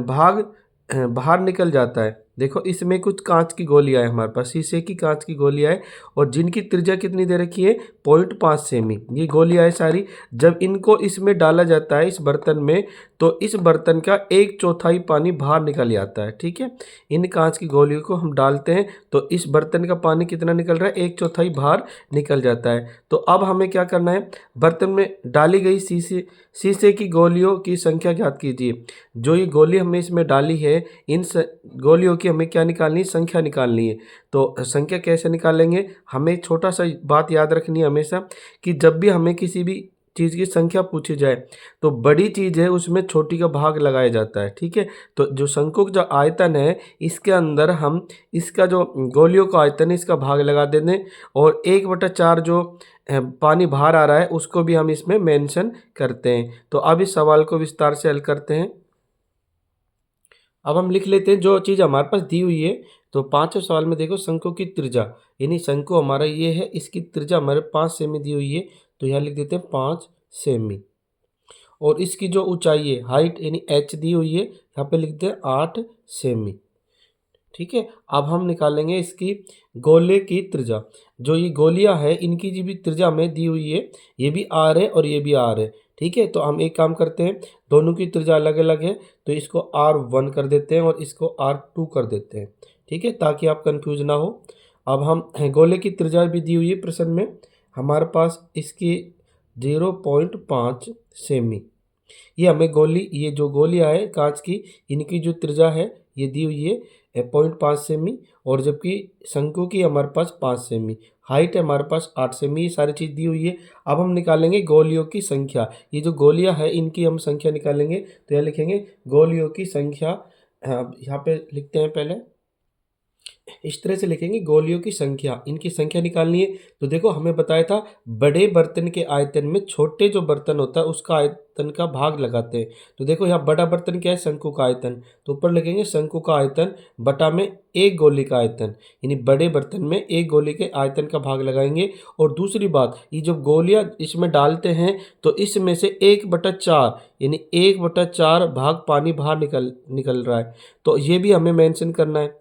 भाग बाहर निकल जाता है। देखो इसमें कुछ कांच की गोलियां है, हमारे पास शीशे की कांच की गोलियां है और जिनकी त्रिज्या कितनी दे रखी है 0.5 सेमी, ये गोलियां है सारी। जब इनको इसमें डाला जाता है इस बर्तन में, तो इस बर्तन का 1/4 पानी बाहर निकल जाता है, ठीक है। इन कांच की गोलियों को हम डालते हैं तो इस बर्तन का पानी कितना निकल रहा है 1/4 बाहर निकल जाता है। तो अब हमें क्या करना है, बर्तन में डाली गई शीशे की गोलियों की संख्या ज्ञात कीजिए। जो ये गोली हमने इसमें डाली है, इन गोलियों की हमें क्या निकालनी है, संख्या निकालनी है। तो संख्या कैसे निकालेंगे, हमें छोटा सा बात याद रखनी है हमेशा कि जब भी हमें किसी भी चीज़ की संख्या पूछी जाए तो बड़ी चीज़ है उसमें छोटी का भाग लगाया जाता है, ठीक है। तो जो शंकु का जो आयतन है इसके अंदर हम इसका जो गोलियों का आयतन है इसका भाग लगा देंगे, और 1/4 जो पानी बाहर आ रहा है उसको भी हम इसमें मेंशन करते हैं। तो अब इस सवाल को विस्तार से हल करते हैं। अब हम लिख लेते हैं जो चीज़ हमारे पास दी हुई है। तो 5वें सवाल में देखो शंकु की त्रिज्या, यानी शंकु हमारा ये है, इसकी त्रिज्या हमारे 5 सेमी दी हुई है, तो यहाँ लिख देते हैं 5 सेमी। और इसकी जो ऊंचाई है हाइट यानी एच दी हुई है, यहाँ पे लिखते हैं 8 सेमी, ठीक है। अब हम निकालेंगे इसकी गोले की त्रिज्या। जो ये गोलियां है इनकी जो भी त्रिज्या हमें दी हुई है, ये भी आर है और ये भी आर है, ठीक है। तो हम एक काम करते हैं, दोनों की त्रिज्या अलग अलग है तो इसको R1 कर देते हैं और इसको R2 कर देते हैं, ठीक है, ताकि आप कंफ्यूज ना हो। अब हम गोले की त्रिज्या भी दी हुई है प्रश्न में हमारे पास, इसकी 0.5 सेमी। ये हमें गोली, ये जो गोलियां है कांच की, इनकी जो त्रिज्या है ये दी हुई है 0.5 सेमी, और जबकि शंकु की हमारे पास 5 सेमी, हाइट है हमारे पास 8 सेमी, ये सारी चीज़ दी हुई है। अब हम निकालेंगे गोलियों की संख्या। ये जो गोलियां है इनकी हम संख्या निकालेंगे, तो यह लिखेंगे गोलियों की संख्या। यहाँ पे लिखते हैं पहले, इस तरह से लिखेंगे गोलियों की संख्या, इनकी संख्या निकालनी है। तो देखो हमें बताया था बड़े बर्तन के आयतन में छोटे जो बर्तन होता है उसका आयतन का भाग लगाते हैं। तो देखो यहाँ बड़ा बर्तन क्या है, शंकु का आयतन, तो ऊपर लिखेंगे शंकु का आयतन बटा में एक गोली का आयतन, यानी बड़े बर्तन में एक गोली के आयतन का भाग लगाएंगे। और दूसरी बात, ये जो गोलियां इसमें डालते हैं तो इसमें से 1/4 यानी 1/4 भाग पानी बाहर निकल रहा है, तो ये भी हमें मेंशन करना है,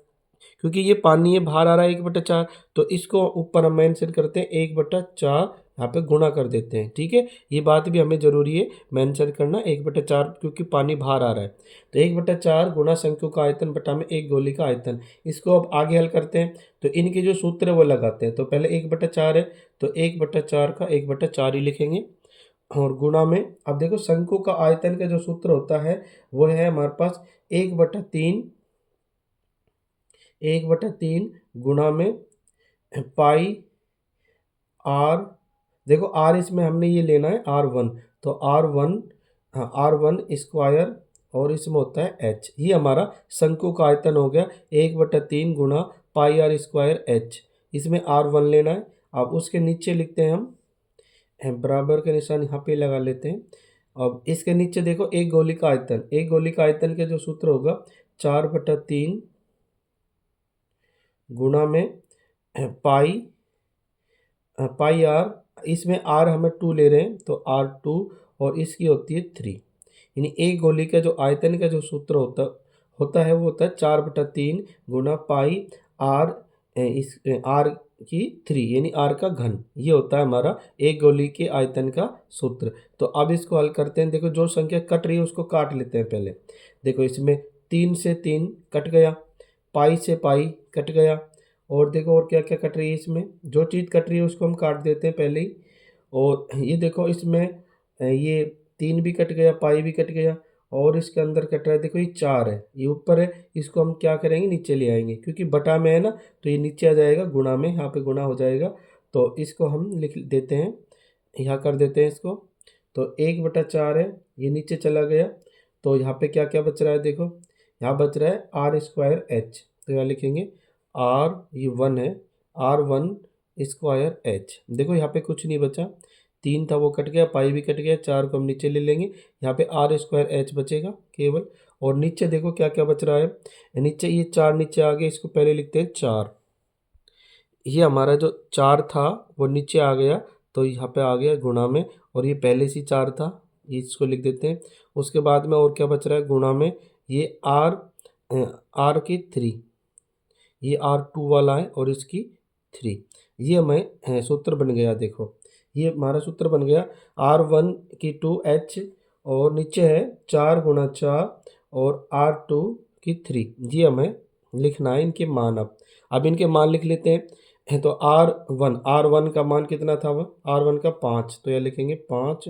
क्योंकि ये पानी है बाहर आ रहा है 1/4, तो इसको ऊपर हम मेंशन करते हैं 1/4, यहाँ पे गुणा कर देते हैं, ठीक है। ये बात भी हमें जरूरी है मेंशन करना 1/4, क्योंकि पानी बाहर आ रहा है। तो 1/4 गुणा शंकु का आयतन बटा में एक गोली का आयतन। इसको अब आगे हल करते हैं, तो इनके जो सूत्र है वो लगाते हैं। तो पहले 1/4 है तो 1/4 का 1/4 ही लिखेंगे, और गुणा में, अब देखो शंकु का आयतन का जो सूत्र होता है वो है हमारे पास 1/3 गुणा में पाई आर। देखो आर इसमें हमने ये लेना है R1, तो R1, हाँ R1 स्क्वायर, और इसमें होता है एच, ये हमारा शंकु का आयतन हो गया 1/3 गुणा पाई आर स्क्वायर एच, इसमें R1 लेना है। अब उसके नीचे लिखते हैं हम बराबर का निशान यहाँ पे लगा लेते हैं। अब इसके नीचे देखो एक गोली का आयतन, एक गोली का आयतन का जो सूत्र होगा 4/3 गुणा में पाई पाई आर, इसमें आर हमें 2 ले रहे हैं तो R2, और इसकी होती है 3, यानी एक गोली का जो आयतन का जो सूत्र होता है वो होता है 4/3 गुणा पाई आर इस आर की 3 यानी आर का घन, ये होता है हमारा एक गोली के आयतन का सूत्र। तो अब इसको हल करते हैं। देखो जो संख्या कट रही है उसको काट लेते हैं पहले। देखो इसमें 3 से 3 कट गया, पाई से पाई कट गया, और देखो और क्या क्या कट रही है इसमें। जो चीज़ कट रही है उसको हम काट देते हैं पहले ही। और ये देखो इसमें ये 3 भी कट गया, पाई भी कट गया, और इसके अंदर कट रहा है देखो ये 4 है, ये ऊपर है, इसको हम क्या करेंगे नीचे ले आएंगे, क्योंकि बटा में है ना तो ये नीचे आ जाएगा गुणा में, यहाँ पे गुणा हो जाएगा। तो इसको हम लिख देते हैं, यहाँ कर देते हैं इसको। तो 1/4 है, ये नीचे चला गया। तो यहाँ पे क्या क्या बच रहा है देखो, यहाँ बच रहा है r²h। तो यहाँ लिखेंगे r, ये 1 है, r1² h। देखो यहाँ पे कुछ नहीं बचा, 3 था वो कट गया, पाई भी कट गया, 4 को हम नीचे ले लेंगे, यहाँ पे r² h बचेगा केवल। और नीचे देखो क्या क्या बच रहा है, नीचे ये 4 नीचे आ गया, इसको पहले लिखते हैं 4। ये हमारा जो 4 था वो नीचे आ गया, तो यहाँ पे आ गया गुणा में, और ये पहले से 4 था, ये इसको लिख देते हैं। उसके बाद में और क्या बच रहा है गुणा में, ये आर की 3, ये R2 वाला है और इसकी 3, ये हमें सूत्र बन गया। देखो ये हमारा सूत्र बन गया R1 की 2h, और नीचे है 4×4 और R2 की 3, ये हमें लिखना है इनके मान। अब इनके मान लिख लेते हैं। तो R1 का मान कितना था, वह R1 का 5, तो यह लिखेंगे 5,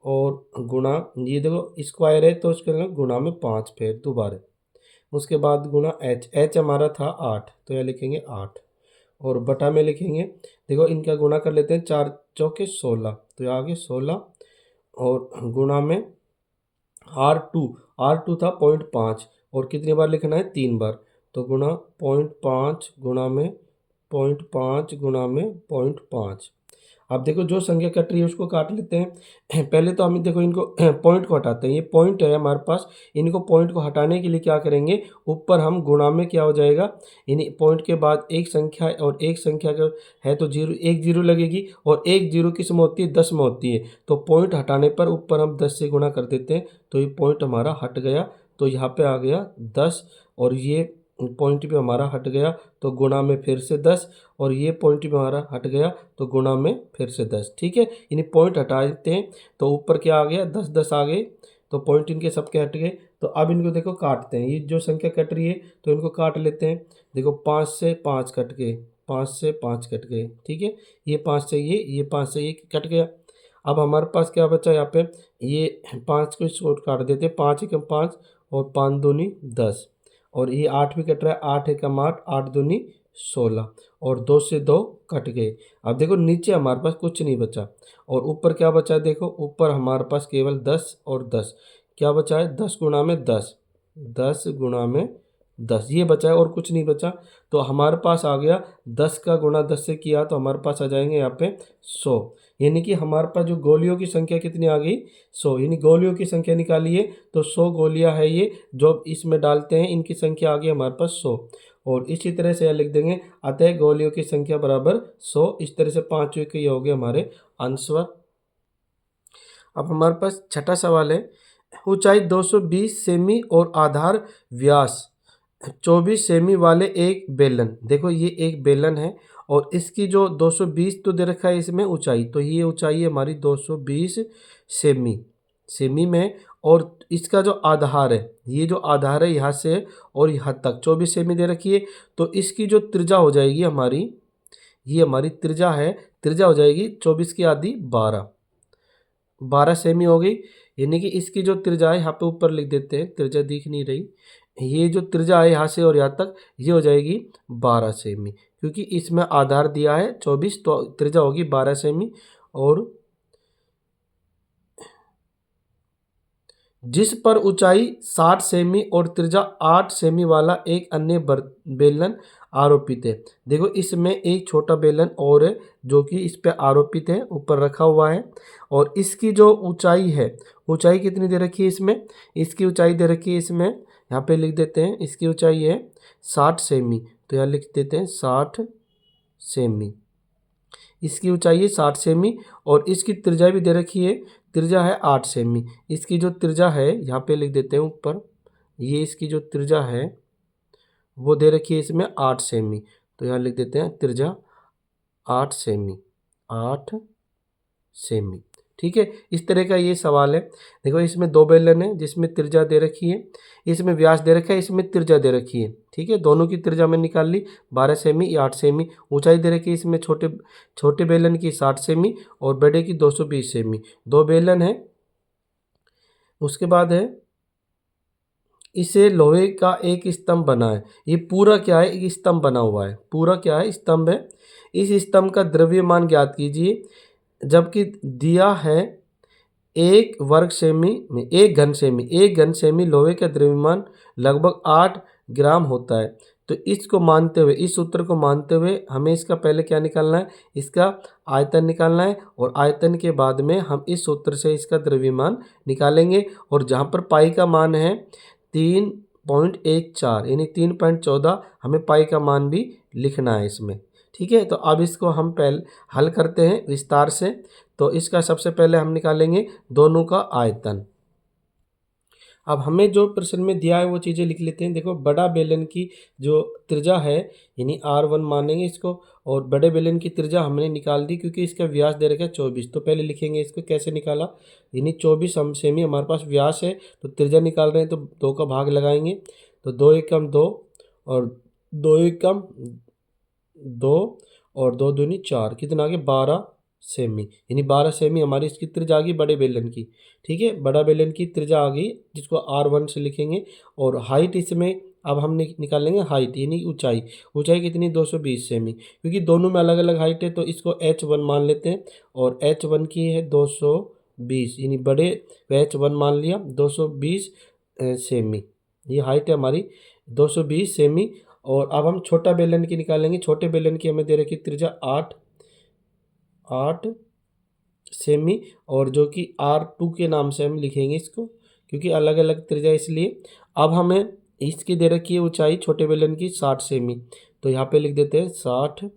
और गुणा, ये देखो स्क्वायर है तो उसके गुणा में 5 फिर दोबारा, उसके बाद गुणा h हमारा था 8, तो यह लिखेंगे 8, और बटा में लिखेंगे। देखो इनका गुणा कर लेते हैं, 4 चौके 16, तो यहाँ आगे 16, और गुणा में R2 था 0.5, और कितनी बार लिखना है 3 बार, तो गुणा 0.5 गुणा में 0.5 गुणा में 0.5। अब देखो जो संख्या कट रही है उसको काट लेते हैं। पहले तो हम देखो इनको पॉइंट को हटाते हैं, ये पॉइंट है हमारे पास, इनको पॉइंट को हटाने के लिए क्या करेंगे, ऊपर हम गुणा में क्या हो जाएगा, यानी पॉइंट के बाद एक संख्या और एक संख्या का है तो जीरो, एक जीरो लगेगी, और एक जीरो किस में होती है, 10 में होती है। तो पॉइंट हटाने पर ऊपर हम 10 से गुणा कर देते हैं, तो ये पॉइंट हमारा हट गया, तो यहाँ पे आ गया 10, और ये पॉइंट भी हमारा हट गया, तो गुणा में फिर से 10, और ये पॉइंट भी हमारा हट गया, तो गुणा में फिर से 10। ठीक है, यानी पॉइंट हटा देते हैं, तो ऊपर क्या आ गया 10 10 आ गए, तो पॉइंट इनके सबके हट गए। तो अब इनको देखो काटते हैं, ये जो संख्या कट रही है तो इनको काट लेते हैं। देखो 5 से 5 कट गए, 5 से 5 कट गए, ठीक है, ये 5 से ये 5 से ये कट गया। अब हमारे पास क्या बचा यहाँ पे, ये 5 को शॉर्ट काट देते हैं, 5 एकम 5 और 5 दूनी 10, और ये 8 भी कट रहा है, 8 एकम 8, 8 दूनी 16, और 2 से 2 कट गए। अब देखो नीचे हमारे पास कुछ नहीं बचा, और ऊपर क्या बचा, देखो ऊपर हमारे पास केवल 10 और 10, क्या बचा है 10 गुणा में 10, 10 गुणा में 10, ये बचा है और कुछ नहीं बचा। तो हमारे पास आ गया 10 का गुणा 10 से किया तो हमारे पास आ जाएंगे यहाँ पे 100, यानी कि हमारे पास जो गोलियों की संख्या कितनी आ गई 100, यानी गोलियों की संख्या निकालिए तो 100 गोलियां है ये जो इसमें डालते हैं, इनकी संख्या आ गई हमारे पास 100। और इसी तरह से यह लिख देंगे, अतः गोलियों की संख्या बराबर 100। इस तरह से 5 के ये हो गए हमारे आंसर। अब हमारे पास छठा सवाल है, ऊंचाई 220 सेमी और आधार व्यास 24 सेमी वाले एक बेलन। देखो ये एक बेलन है, और इसकी जो 220 तो दे रखा है इसमें ऊंचाई, तो ये ऊंचाई है हमारी 220 सेमी में, और इसका जो आधार है, ये जो आधार है यहाँ से और यहाँ तक 24 सेमी दे रखी है, तो इसकी जो त्रिज्या हो जाएगी हमारी, ये हमारी त्रिज्या है, त्रिज्या हो जाएगी 24 की आधी 12 सेमी हो गई। यानी कि इसकी जो त्रिज्या है यहाँ पे ऊपर लिख देते हैं, त्रिज्या दिख नहीं रही, ये जो त्रिज्या है यहाँ से और यहाँ तक ये हो जाएगी 12 सेमी, क्योंकि इसमें आधार दिया है 24, तो त्रिज्या होगी 12 सेमी। और जिस पर ऊंचाई 60 सेमी और त्रिज्या 8 सेमी वाला एक अन्य बेलन आरोपित है। देखो इसमें एक छोटा बेलन और है जो कि इस पे आरोपित है, ऊपर रखा हुआ है, और इसकी जो ऊंचाई है, ऊंचाई कितनी दे रखी है इसमें, इसकी ऊंचाई दे रखी है इसमें, यहाँ पे लिख देते हैं इसकी ऊंचाई है 60 सेमी, तो यहाँ लिख देते हैं 60 सेमी, इसकी ऊंचाई है 60 सेमी, और इसकी त्रिज्या भी दे रखी है, त्रिज्या है 8 सेमी, इसकी जो त्रिज्या है यहाँ पे लिख देते हैं ऊपर, ये इसकी जो त्रिज्या है वो दे रखी है इसमें 8 सेमी, तो यहाँ लिख देते हैं त्रिज्या 8 सेमी, 8 सेमी। ठीक है, इस तरह का ये सवाल है। देखो इसमें दो बेलन है जिसमें त्रिज्या दे रखी है, इसमें व्यास दे रखा है, इसमें त्रिज्या दे रखी है। ठीक है, दोनों की त्रिज्या में निकाल ली, 12 सेमी या 8 सेमी। ऊंचाई दे रखी है इसमें छोटे बेलन की 60 सेमी और बड़े की 220 सेमी। दो बेलन है। उसके बाद है इसे लोहे का एक स्तंभ बना है। ये पूरा क्या है, एक स्तंभ बना हुआ है। पूरा क्या है, स्तंभ है। इस स्तंभ का द्रव्यमान ज्ञात कीजिए, जबकि दिया है 1 वर्ग सेमी में 1 घन सेमी लोहे का द्रव्यमान लगभग 8 ग्राम होता है। तो इसको मानते हुए, इस सूत्र को मानते हुए हमें इसका पहले क्या निकालना है, इसका आयतन निकालना है और आयतन के बाद में हम इस सूत्र से इसका द्रव्यमान निकालेंगे। और जहाँ पर पाई का मान है 3.14 यानी 3.14, हमें पाई का मान भी लिखना है इसमें। ठीक है, तो अब इसको हम पहले हल करते हैं विस्तार से। तो इसका सबसे पहले हम निकालेंगे दोनों का आयतन। अब हमें जो प्रश्न में दिया है वो चीज़ें लिख लेते हैं। देखो बड़ा बेलन की जो त्रिज्या है यानी R1 मानेंगे इसको, और बड़े बेलन की त्रिज्या हमने निकाल दी क्योंकि इसका व्यास दे रखा है 24। तो पहले लिखेंगे इसको कैसे निकाला, यानी 24 सेमी हमारे पास व्यास है, तो त्रिज्या निकाल रहे हैं तो 2 का भाग लगाएंगे। तो 2 एकम 2 और 2 एकम 2 और 2 दूनी 4, कितना आ गया 12 सेमी, यानी 12 सेमी हमारी इसकी त्रिज्या आ गई बड़े बेलन की। ठीक है, बड़ा बेलन की त्रिज्या आ गई जिसको R1 से लिखेंगे। और हाइट इसमें अब हम निकालेंगे हाइट यानी ऊंचाई। ऊंचाई कितनी 220 सेमी, क्योंकि दोनों में अलग अलग हाइट है तो इसको H1 मान लेते हैं। और H1 की है 220, यानी बड़े H1 मान लिया 220 सेमी, ये हाइट है हमारी 220 सेमी। और अब हम छोटा बेलन की निकालेंगे। छोटे बेलन की हमें दे रखी त्रिज्या 8 सेमी, और जो कि R2 के नाम से हम लिखेंगे इसको, क्योंकि अलग अलग त्रिज्या इसलिए। अब हमें इसकी दे रखी है ऊंचाई छोटे बेलन की 60 सेमी, तो यहाँ पे लिख देते हैं 60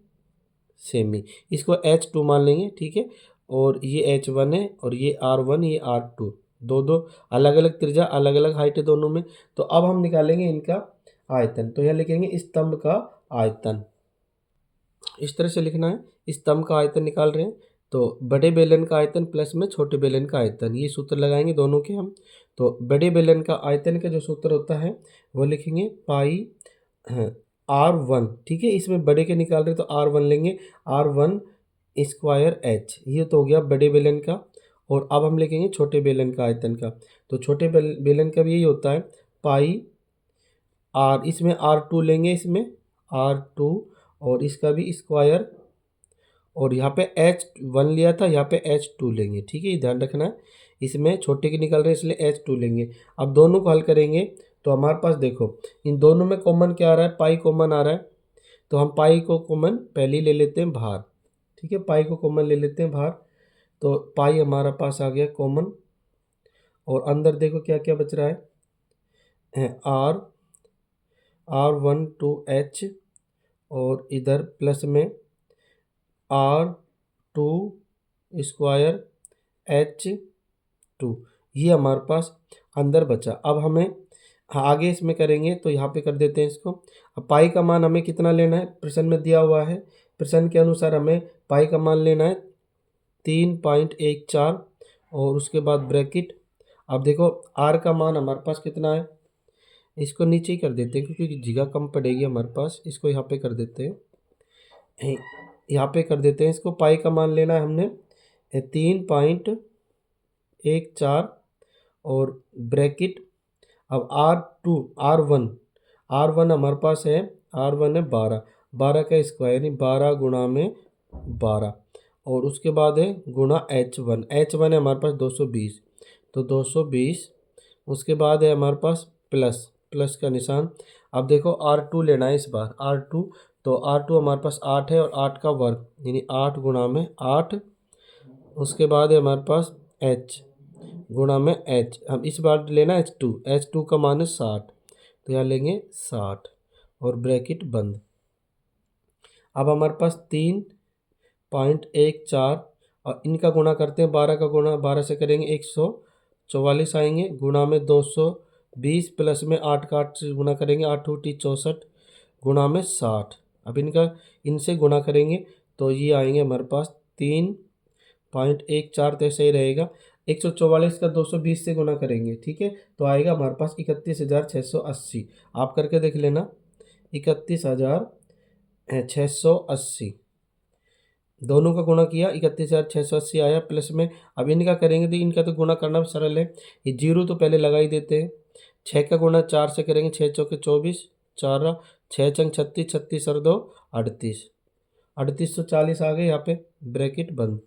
सेमी, इसको H2 मान लेंगे। ठीक है, और ये H1 है और ये R1, ये R2, दो अलग अलग त्रिज्या अलग अलग हाइट है दोनों में। तो अब हम निकालेंगे इनका आयतन। तो यहाँ लिखेंगे स्तंभ का आयतन, इस तरह से लिखना है। स्तंभ का आयतन निकाल रहे हैं तो बड़े बेलन का आयतन प्लस में छोटे बेलन का आयतन, ये सूत्र लगाएंगे दोनों के हम। तो बड़े बेलन का आयतन का जो सूत्र होता है वो लिखेंगे पाई R1। ठीक है, इसमें बड़े के निकाल रहे तो R1 लेंगे, R1 स्क्वायर H, ये तो हो गया बड़े बेलन का। और अब हम लिखेंगे छोटे बेलन का आयतन का। तो छोटे बेलन का भी यही होता है पाई R, इसमें R2 लेंगे, इसमें R2 और इसका भी स्क्वायर, और यहाँ पे H1 लिया था, यहाँ पे H2 लेंगे। ठीक है, ये ध्यान रखना है, इसमें छोटे के निकल रहे हैं इसलिए H2 लेंगे। अब दोनों को हल करेंगे तो हमारे पास देखो इन दोनों में कॉमन क्या आ रहा है, पाई कॉमन आ रहा है। तो हम पाई को कॉमन पहले ही ले लेते हैं बाहर। ठीक है, पाई को कॉमन ले लेते हैं बाहर, तो पाई हमारा पास आ गया कॉमन। और अंदर देखो क्या क्या बच रहा है, R1 to H, और इधर प्लस में R2 स्क्वायर H2, ये हमारे पास अंदर बचा। अब हमें आगे इसमें करेंगे तो यहाँ पे कर देते हैं इसको। अब पाई का मान हमें कितना लेना है, प्रश्न में दिया हुआ है, प्रश्न के अनुसार हमें पाई का मान लेना है 3.14 और उसके बाद ब्रैकेट। अब देखो R का मान हमारे पास कितना है, इसको नीचे ही कर देते हैं क्योंकि जगह कम पड़ेगी हमारे पास, इसको यहाँ पे कर देते हैं, यहाँ पे कर देते हैं इसको। पाई का मान लेना है हमने 3.14 और ब्रैकेट। अब R1 हमारे पास है, R1 है 12 का स्क्वायर यानी 12 गुणा में 12, और उसके बाद है गुणा H1 है हमारे पास 220, तो 220। उसके बाद है हमारे पास प्लस का निशान। अब देखो R2 लेना है इस बार, R2, तो R2 हमारे पास 8 है और 8 का वर्ग यानी 8 गुणा में 8। उसके बाद है हमारे पास H गुणा में H, हम इस बार लेना H2 का मान है 60, तो यहाँ लेंगे 60 और ब्रैकेट बंद। अब हमारे पास 3.14 और इनका गुणा करते हैं, 12 का गुणा 12 से करेंगे 144 आएंगे, गुणा में 220 प्लस में 8 का 8 से गुणा करेंगे 8 × 64 गुणा में 60, अब इनका इनसे गुणा करेंगे तो ये आएंगे हमारे पास 3.14, तो सही रहेगा। 144 का 220 से गुणा करेंगे, ठीक है, तो आएगा हमारे पास 31,680। आप करके देख लेना, 31,680, दोनों का गुणा किया 31,680 आया प्लस में। अब इनका करेंगे तो इनका तो गुणा करना सरल है, ये जीरो तो पहले लगा ही देते हैं। 6 का गुणा 4 से करेंगे, 6 चौके 24, 4 6 चंग 36, 36 और 2 38, 3840 आ गए यहाँ पे, ब्रैकेट बंद।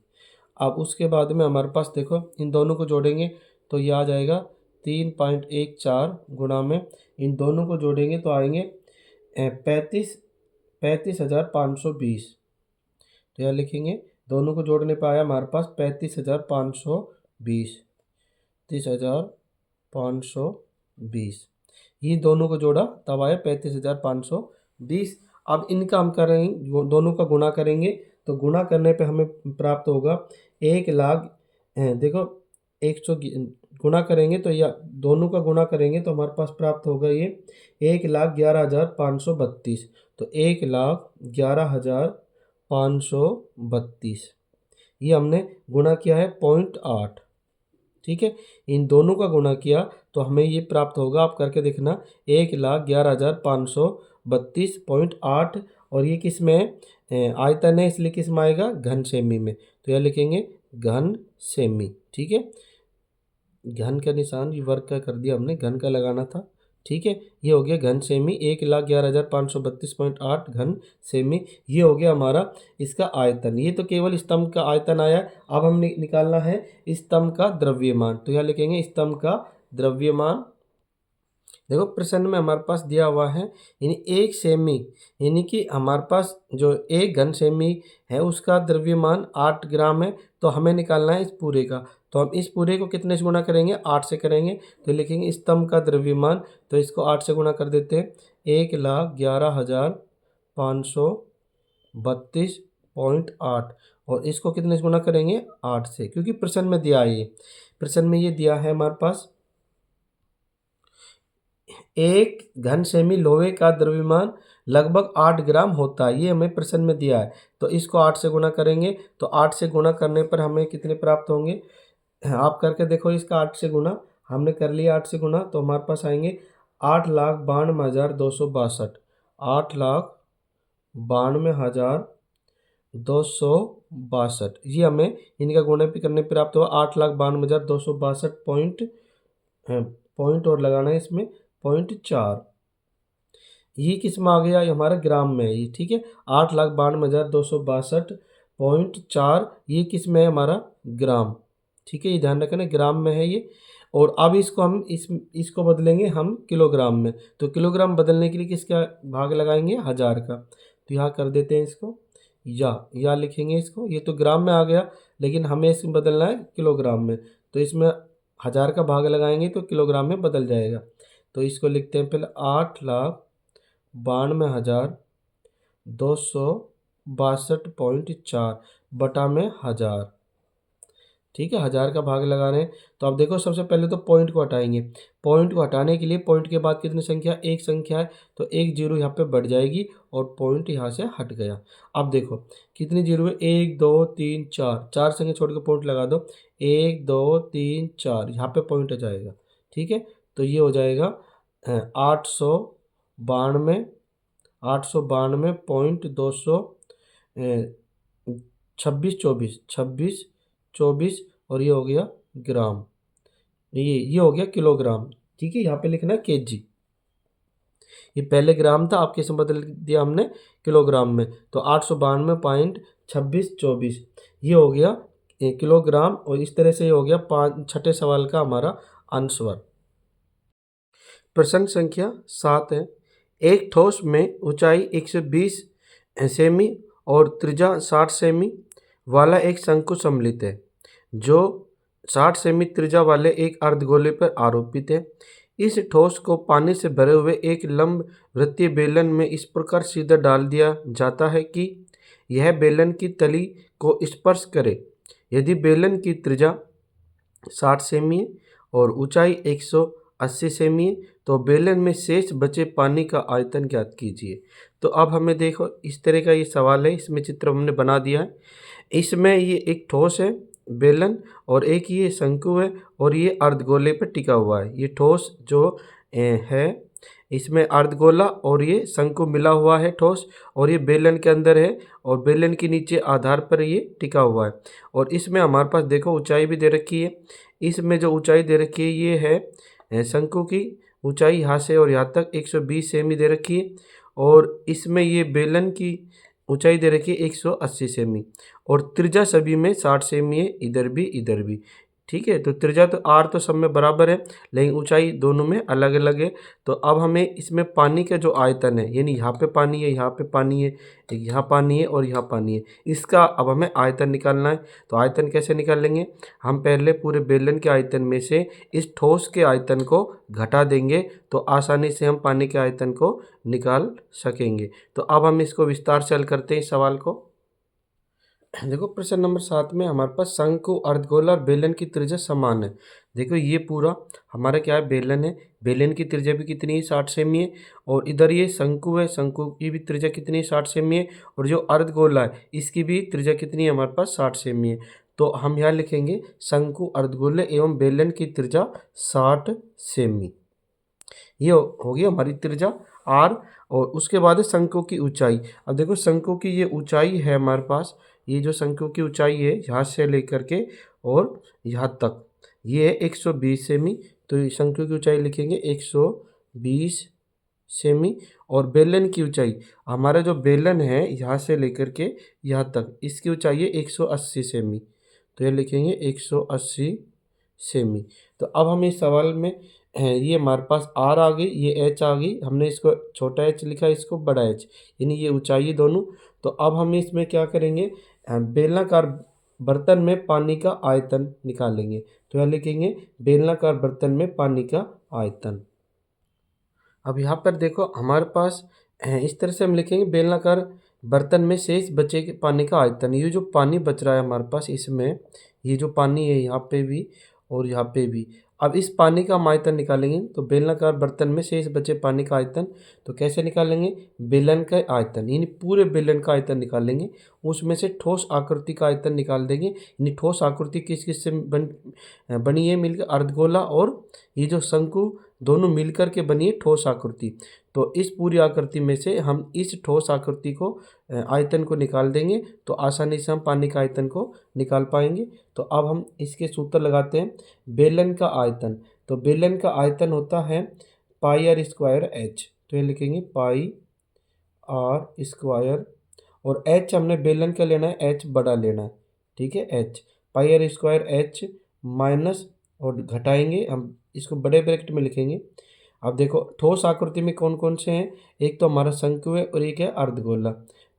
अब उसके बाद में हमारे पास देखो इन दोनों को जोड़ेंगे तो ये आ जाएगा 3.14 गुणा में इन दोनों को जोड़ेंगे तो आएंगे 35,520। तो यहाँ लिखेंगे, दोनों को जोड़ने पर आया हमारे पास 35,520, 35,520। ये दोनों को जोड़ा तब आया 35,520। अब इनका हम करेंगे, दोनों का गुणा करेंगे तो गुणा करने पे हमें प्राप्त होगा 1,00,000। देखो 100 गुणा करेंगे तो या दोनों का गुणा करेंगे तो हमारे पास प्राप्त होगा ये 1,11,532। तो 1,11,532 ये हमने गुणा किया है 0.8, ठीक है। इन दोनों का गुणा किया तो हमें ये प्राप्त होगा, आप करके देखना, 1,11,532.8। और ये किस में है, आयतन है, इसलिए किस में आएगा, घन सेमी में। तो यह लिखेंगे घन सेमी, ठीक है। घन का निशान ये वर्ग का कर दिया हमने, घन का लगाना था, ठीक है। ये हो गया घन सेमी, 1,11,532.8 घन सेमी। ये हो गया हमारा इसका आयतन। ये तो केवल स्तंभ का आयतन आया। अब हम निकालना है स्तंभ का द्रव्यमान। तो यहाँ लिखेंगे स्तंभ का द्रव्यमान। देखो प्रश्न में हमारे पास दिया हुआ है यानी 1 सेमी, यानी कि हमारे पास जो 1 घन सेमी है उसका द्रव्यमान 8 ग्राम है। तो हमें निकालना है इस पूरे का। तो हम इस पूरे को कितने से गुणा करेंगे, 8 से करेंगे। तो लिखेंगे स्तंभ का द्रव्यमान, तो इसको 8 से गुणा कर देते हैं, 1,11,532.8। और इसको कितने से गुणा करेंगे, 8 से, क्योंकि प्रश्न में दिया है ये, प्रश्न में ये दिया है हमारे पास 1 घन सेमी लोहे का द्रव्यमान लगभग 8 ग्राम होता है, ये हमें प्रश्न में दिया है। तो इसको 8 से गुणा करेंगे तो 8 से गुणा करने पर हमें कितने प्राप्त होंगे, आप करके देखो इसका 8 से गुणा। हमने कर लिया 8 से गुणा, तो हमारे पास आएंगे 8,92,262, 8,92,262। ये हमें इनका गुणा भी करने पर प्राप्त हुआ 8,92,262 पॉइंट और लगाना है इसमें 0.4। ये किस में आ गया, ये हमारा ग्राम में है ये, ठीक है। 8,92,262.4 ये किस में है, हमारा ग्राम, ठीक है। ये ध्यान रखना ग्राम में है ये। और अब इसको हम इसको बदलेंगे हम किलोग्राम में। तो किलोग्राम बदलने के लिए किसका भाग लगाएंगे, 1000 का। तो यहाँ कर देते हैं इसको, या लिखेंगे इसको, ये तो ग्राम में आ गया लेकिन हमें इसमें बदलना है किलोग्राम में। तो इसमें 1000 का भाग लगाएंगे तो किलोग्राम में बदल जाएगा। तो इसको लिखते हैं पहले 8,92,262.4 बटा में 1000, ठीक है। 1000 का भाग लगा रहे हैं। तो अब देखो सबसे पहले तो पॉइंट को हटाएंगे। पॉइंट को हटाने के लिए पॉइंट के बाद कितनी संख्या, एक संख्या है, तो एक जीरो यहाँ पे बढ़ जाएगी और पॉइंट यहाँ से हट गया। अब देखो कितनी जीरो है, 1 2 3 4, 4 संख्या छोड़ के पॉइंट लगा दो, 1 2 3 4, यहाँ पे पॉइंट आ जाएगा, ठीक है। तो ये हो जाएगा 892.2624 और ये हो गया ग्राम, ये हो गया किलोग्राम, ठीक है। यहाँ पे लिखना है केजी। ये पहले ग्राम था, आपके इसमें बदल दिया हमने किलोग्राम में। तो 892.2624 ये हो गया किलोग्राम। और इस तरह से ये हो गया छठे सवाल का हमारा आंसर। प्रश्न संख्या 7 है, एक ठोस में ऊंचाई 120 सेमी और त्रिज्या 60 सेमी वाला एक शंकु सम्मिलित है जो 60 सेमी त्रिज्या वाले एक अर्धगोले पर आरोपित है। इस ठोस को पानी से भरे हुए एक लंब वृत्तीय बेलन में इस प्रकार सीधा डाल दिया जाता है कि यह बेलन की तली को स्पर्श करे। यदि बेलन की त्रिज्या 60 सेमी है और ऊंचाई 180 सेमी है तो बेलन में शेष बचे पानी का आयतन ज्ञात कीजिए। तो अब हमें देखो इस तरह का ये सवाल है, इसमें चित्र हमने बना दिया है। इसमें ये एक ठोस है बेलन और एक ये शंकु है और ये अर्धगोले पर टिका हुआ है। ये ठोस जो है इसमें अर्धगोला और ये शंकु मिला हुआ है ठोस, और ये बेलन के अंदर है और बेलन के नीचे आधार पर ये टिका हुआ है। और इसमें हमारे पास देखो ऊंचाई भी दे रखी है। इसमें जो ऊंचाई दे रखी है ये है शंकु की ऊंचाई यहाँ से और यहाँ तक 120 सेमी दे रखी है, और इसमें ये बेलन की ऊंचाई दे रखी है 180 सेमी, और त्रिज्या सभी में 60 सेमी है, इधर भी। ठीक है, तो त्रिज्या तो आर तो सब में बराबर है, लेकिन ऊंचाई दोनों में अलग अलग है। तो अब हमें इसमें पानी का जो आयतन है, यानी यहाँ पे पानी है, यहाँ पे पानी है, यहाँ पानी है और यहाँ पानी है, इसका अब हमें आयतन निकालना है। तो आयतन कैसे निकालेंगे? हम पहले पूरे बेलन के आयतन में से इस ठोस के आयतन को घटा देंगे, तो आसानी से हम पानी के आयतन को निकाल सकेंगे। तो अब हम इसको विस्तार से हल करते हैं इस सवाल को। देखो प्रश्न नंबर 7 में हमारे पास शंकु, अर्धगोला और बेलन की त्रिज्या समान है। देखो ये पूरा हमारा क्या है, बेलन है, बेलन की त्रिज्या भी कितनी है, 60 सेमी है, और इधर ये शंकु है, शंकु की भी त्रिज्या कितनी है, 60 सेमी है, और जो अर्धगोला है इसकी भी त्रिज्या कितनी है हमारे पास, 60 सेमी है। तो हम यहाँ लिखेंगे शंकु, अर्धगोले एवं बेलन की त्रिज्या 60 सेमी। ये हो गई हमारी त्रिज्या आर। और उसके बाद है शंकु की ऊंचाई। अब देखो शंकु की ये ऊंचाई है हमारे पास, ये जो शंकु की ऊंचाई है यहाँ से लेकर के और यहाँ तक, ये है 120 सेमी। तो ये शंकु की ऊंचाई लिखेंगे 120 सेमी। और बेलन की ऊंचाई, हमारा जो बेलन है यहाँ से लेकर के यहाँ तक, इसकी ऊंचाई है 180 सेमी। तो ये लिखेंगे 180 सेमी। तो अब हम इस सवाल में ये हमारे पास आर आ गई, ये एच आ गई, हमने इसको छोटा एच लिखा, इसको बड़ा एच, यानी ये ऊंचाई दोनों। तो अब हम इसमें क्या करेंगे, बेलनाकार बर्तन में पानी का आयतन निकालेंगे। तो यहाँ लिखेंगे बेलनाकार बर्तन में पानी का आयतन। अब यहाँ पर देखो हमारे पास इस तरह से हम लिखेंगे बेलनाकार बर्तन में शेष बचे के पानी का आयतन। ये जो पानी बच रहा है हमारे पास इसमें, ये जो पानी है यहाँ पे भी और यहाँ पे भी, अब इस पानी का हम आयतन निकालेंगे। तो बेलनाकार बर्तन में शेष बचे पानी का आयतन, तो कैसे निकालेंगे, बेलन का आयतन, यानी पूरे बेलन का आयतन निकालेंगे, उसमें से ठोस आकृति का आयतन निकाल देंगे। यानी ठोस आकृति किस किस से बनी है मिलकर, अर्धगोला और ये जो शंकु, दोनों मिलकर के बनी है ठोस आकृति। तो इस पूरी आकृति में से हम इस ठोस आकृति को आयतन को निकाल देंगे, तो आसानी से हम पानी का आयतन को निकाल पाएंगे। तो अब हम इसके सूत्र लगाते हैं। बेलन का आयतन, तो बेलन का आयतन होता है पाई आर स्क्वायर एच। तो ये लिखेंगे पाई आर स्क्वायर, और एच हमने बेलन का लेना है, एच बड़ा लेना है, ठीक है, H pi R square H minus, और घटाएंगे हम इसको बड़े ब्रैकेट में लिखेंगे। अब देखो ठोस आकृति में कौन कौन से हैं, एक तो हमारा शंकु है और एक है अर्धगोला।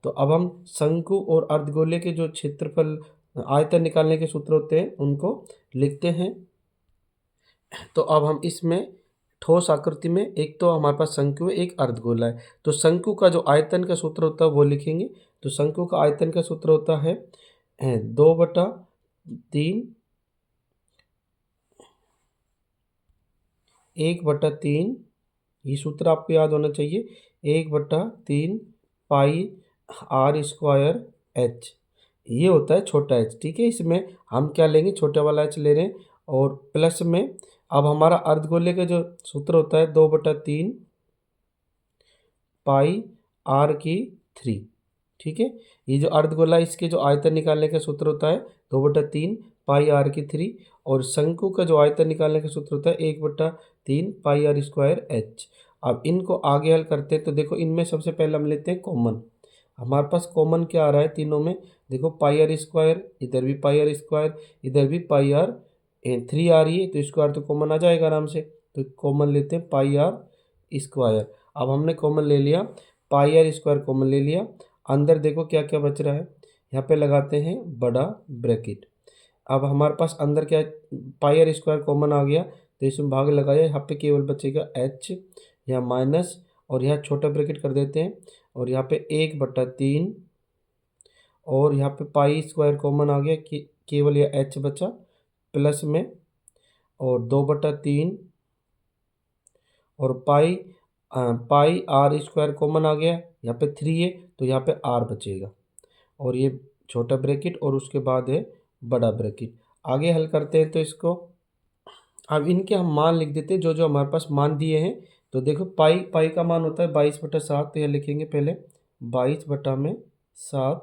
तो अब हम शंकु और अर्धगोले के जो क्षेत्रफल आयतन निकालने के सूत्र होते हैं उनको लिखते हैं। तो अब हम इसमें ठोस आकृति में एक तो हमारे पास शंकु है, एक अर्धगोला है। तो शंकु का जो आयतन का सूत्र होता है वो लिखेंगे। तो शंकु का आयतन का सूत्र होता है 2/3, 1/3, ये सूत्र आपको याद होना चाहिए, 1/3 पाई आर स्क्वायर एच, ये होता है छोटा एच, ठीक है। इसमें हम क्या लेंगे, छोटा वाला एच ले रहे हैं, और प्लस में अब हमारा अर्धगोले का जो सूत्र होता है 2/3 पाई आर की 3, ठीक है। ये जो अर्धगोला इसके जो आयतन निकालने का सूत्र होता है 2/3 पाई आर की 3, और शंकु का जो आयतन निकालने का सूत्र होता है 1/3 पाई आर स्क्वायर एच। अब इनको आगे हल करते हैं। तो देखो इनमें सबसे पहले हम लेते हैं कॉमन। हमारे पास कॉमन क्या आ रहा है तीनों में, देखो पाई आर स्क्वायर, इधर भी पाई आर स्क्वायर, इधर भी पाई आर 3 आ रही है, तो स्क्वायर तो कॉमन आ जाएगा आराम से। तो कॉमन लेते हैं पाई आर स्क्वायर। अब हमने कॉमन ले लिया, पाई आर स्क्वायर कॉमन ले लिया, अंदर देखो क्या क्या बच रहा है, यहाँ पे लगाते हैं बड़ा ब्रैकेट। अब हमारे पास अंदर क्या, पाई आर स्क्वायर कॉमन आ गया, तो इसमें भाग लगाया, यहाँ पे केवल बचेगा एच, यहाँ माइनस, और यहाँ छोटा ब्रैकेट कर देते हैं, और यहाँ पे 1/3, और यहाँ पे पाई स्क्वायर कॉमन आ गया कि केवल यह एच बचा, प्लस में, और 2/3, और पाई आर स्क्वायर कॉमन आ गया, यहाँ पे 3 है तो यहाँ पे आर बचेगा, और ये छोटा ब्रैकेट और उसके बाद है बड़ा ब्रैकेट। आगे हल करते हैं तो इसको अब इनके हम मान लिख देते हैं जो जो हमारे पास मान दिए हैं। तो देखो पाई पाई का मान होता है 22/7, तो यह लिखेंगे पहले 22/7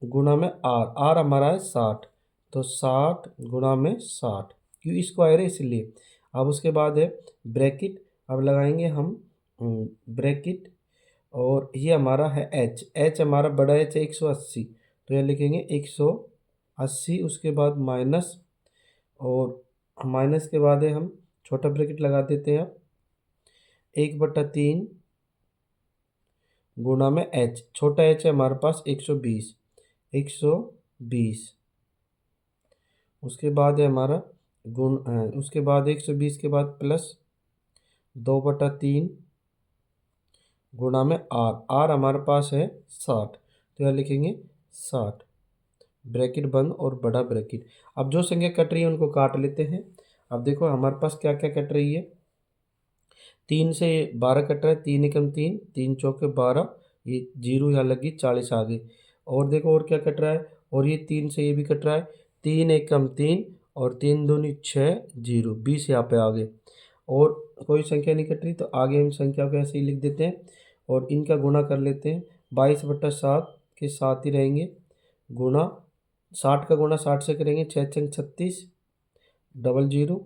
गुणा में आर, आर हमारा है 60, तो 60 गुणा में 60, क्यों स्क्वायर है इसलिए। अब उसके बाद है ब्रैकेट, अब लगाएंगे हम ब्रैकेट, और ये हमारा है एच, एच हमारा बड़ा एच है 180, तो यह लिखेंगे 180, उसके बाद माइनस, और माइनस के बाद है हम छोटा ब्रैकेट लगा देते हैं। अब 1/3 गुणा में एच, छोटा एच है हमारे पास 120, 120, उसके बाद है हमारा उसके बाद 120 के बाद प्लस 2/3 गुणा में आर, आर हमारे पास है 60, तो यह लिखेंगे 60, ब्रैकेट बंद और बड़ा ब्रैकेट। अब जो संख्या कट रही है उनको काट लेते हैं। अब देखो हमारे पास क्या क्या कट रही है, 3 से 12 कट रहा है, 3 एकम 3, 3 चौके 12, ये 0 यहाँ लगी, 40 आ गई। और देखो और क्या कट रहा है, और ये 3 से ये भी कट रहा है, 3 एकम 3 और 3 दूनी 6, 0, 20 यहाँ पे आ गए। और कोई संख्या नहीं कट रही तो आगे हम संख्या को ऐसे ही लिख देते हैं और इनका गुणा कर लेते हैं। 22/7 के साथ ही रहेंगे, गुणा 60 का गुणा 60 से करेंगे, 6 छंग 36, डबल 0,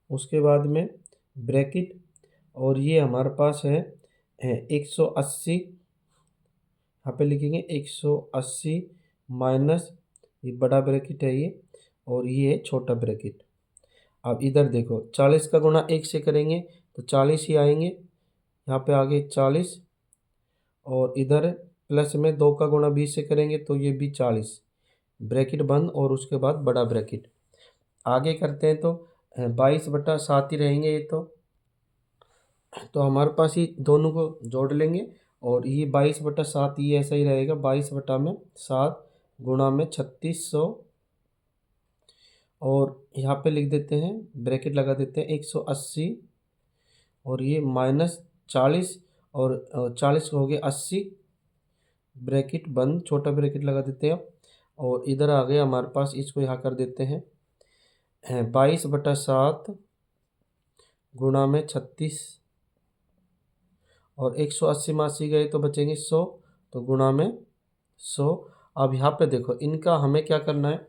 उसके बाद में ब्रैकेट, और ये हमारे पास है 180, यहाँ पे लिखेंगे 180 माइनस, ये बड़ा ब्रैकेट है ये, और ये है छोटा ब्रैकेट। अब इधर देखो 40 का गुणा 1 से करेंगे तो 40 ही आएंगे, यहाँ पे आगे 40, और इधर प्लस में 2 का गुणा 20 से करेंगे तो ये भी 40, ब्रैकेट बंद और उसके बाद बड़ा ब्रैकेट। आगे करते हैं तो 22/7 ही रहेंगे ये, तो हमारे पास ही दोनों को जोड़ लेंगे, और ये 22/7 ये ऐसा ही रहेगा, 22/7 गुणा में 3600, और यहाँ पे लिख देते हैं ब्रैकेट लगा देते हैं 180, और ये माइनस 40, और 40 हो गए 80, ब्रैकेट बंद, छोटा ब्रैकेट लगा देते हैं। और इधर आ गए हमारे पास, इसको यहाँ कर देते हैं 22/7 गुणा में 36, और 180 में 80 गए तो बचेंगे 100, तो गुणा में 100। अब यहाँ पे देखो इनका हमें क्या करना है,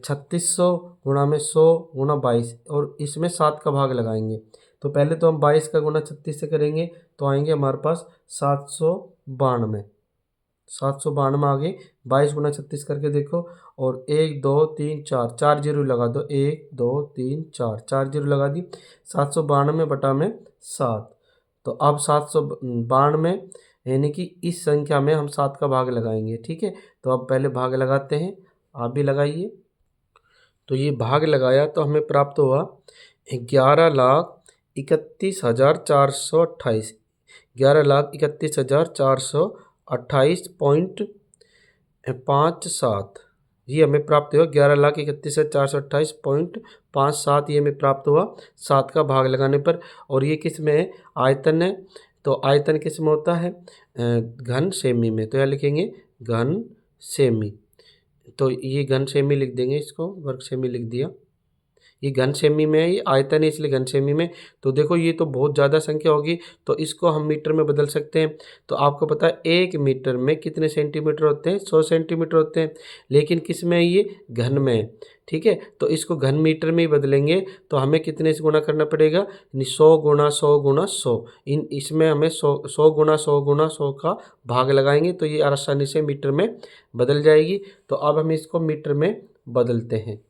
3600 गुणा में 100 गुणा 22, और इसमें 7 का भाग लगाएंगे। तो पहले तो हम 22 का गुणा 36 से करेंगे तो आएंगे हमारे पास 792, 792 आ गए। 22 गुणा 36 करके देखो, और 1 2 3 4, 4 जीरो लगा दो, 1 2 3 4, 4 जीरो लगा दी, 792/7। तो अब 792 यानी कि इस संख्या में हम 7 का भाग लगाएंगे, ठीक है। तो अब पहले भाग लगाते हैं, आप भी लगाइए। तो ये भाग लगाया तो हमें प्राप्त हुआ 11,31,428, 11,31,428.57, ये हमें प्राप्त हुआ 11,31,428.57, ये हमें प्राप्त हुआ 7 का भाग लगाने पर। और ये किस में है, आयतन है, तो आयतन किस में होता है, घन सेमी में, तो यहाँ लिखेंगे घन सेमी, तो ये घन सेमी लिख देंगे, इसको वर्ग सेमी लिख दिया। ये घन सेमी में है, ये आयतन है इसलिए घन सेमी में। तो देखो ये तो बहुत ज़्यादा संख्या होगी, तो इसको हम मीटर में बदल सकते हैं। तो आपको पता है 1 मीटर में कितने सेंटीमीटर होते हैं, 100 सेंटीमीटर होते हैं, लेकिन किस में है, ये घन में है, ठीक है। तो इसको घन मीटर में ही बदलेंगे तो हमें कितने से गुणा करना पड़ेगा, 100 गुणा 100 गुणा 100, इसमें हमें 100 गुणा 100 गुणा 100 का भाग लगाएंगे तो ये आसानी से मीटर में बदल जाएगी। तो अब हम इसको मीटर में बदलते हैं।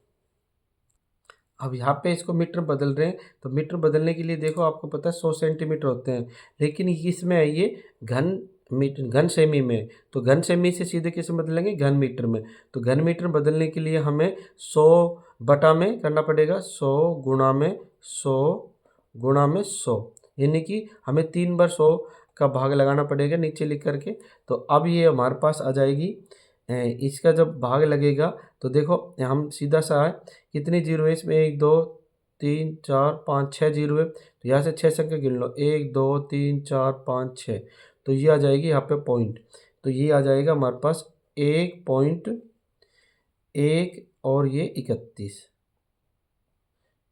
अब यहाँ पे इसको मीटर बदल रहे हैं, तो मीटर बदलने के लिए देखो आपको पता है 100 सेंटीमीटर होते हैं, लेकिन इसमें है ये घन मीटर, घन सेमी में, तो घन सेमी से सीधे किस में बदलेंगे, घन मीटर में। तो घन मीटर बदलने के लिए हमें 100 में करना पड़ेगा, 100 गुणा में 100 गुणा में 100, यानी कि हमें 3 बार 100 का भाग लगाना पड़ेगा नीचे लिख करके। तो अब ये हमारे पास आ जाएगी, इसका जब भाग लगेगा तो देखो हम सीधा सा है, कितनी जीरो है इसमें, 1 2 3 4 5 6 जीरो है, तो यहाँ से 6 संख्या गिन लो, 1 2 3 4 5 6, तो ये आ जाएगी यहाँ पे पॉइंट, तो ये आ जाएगा हमारे पास 1.1 और ये 31।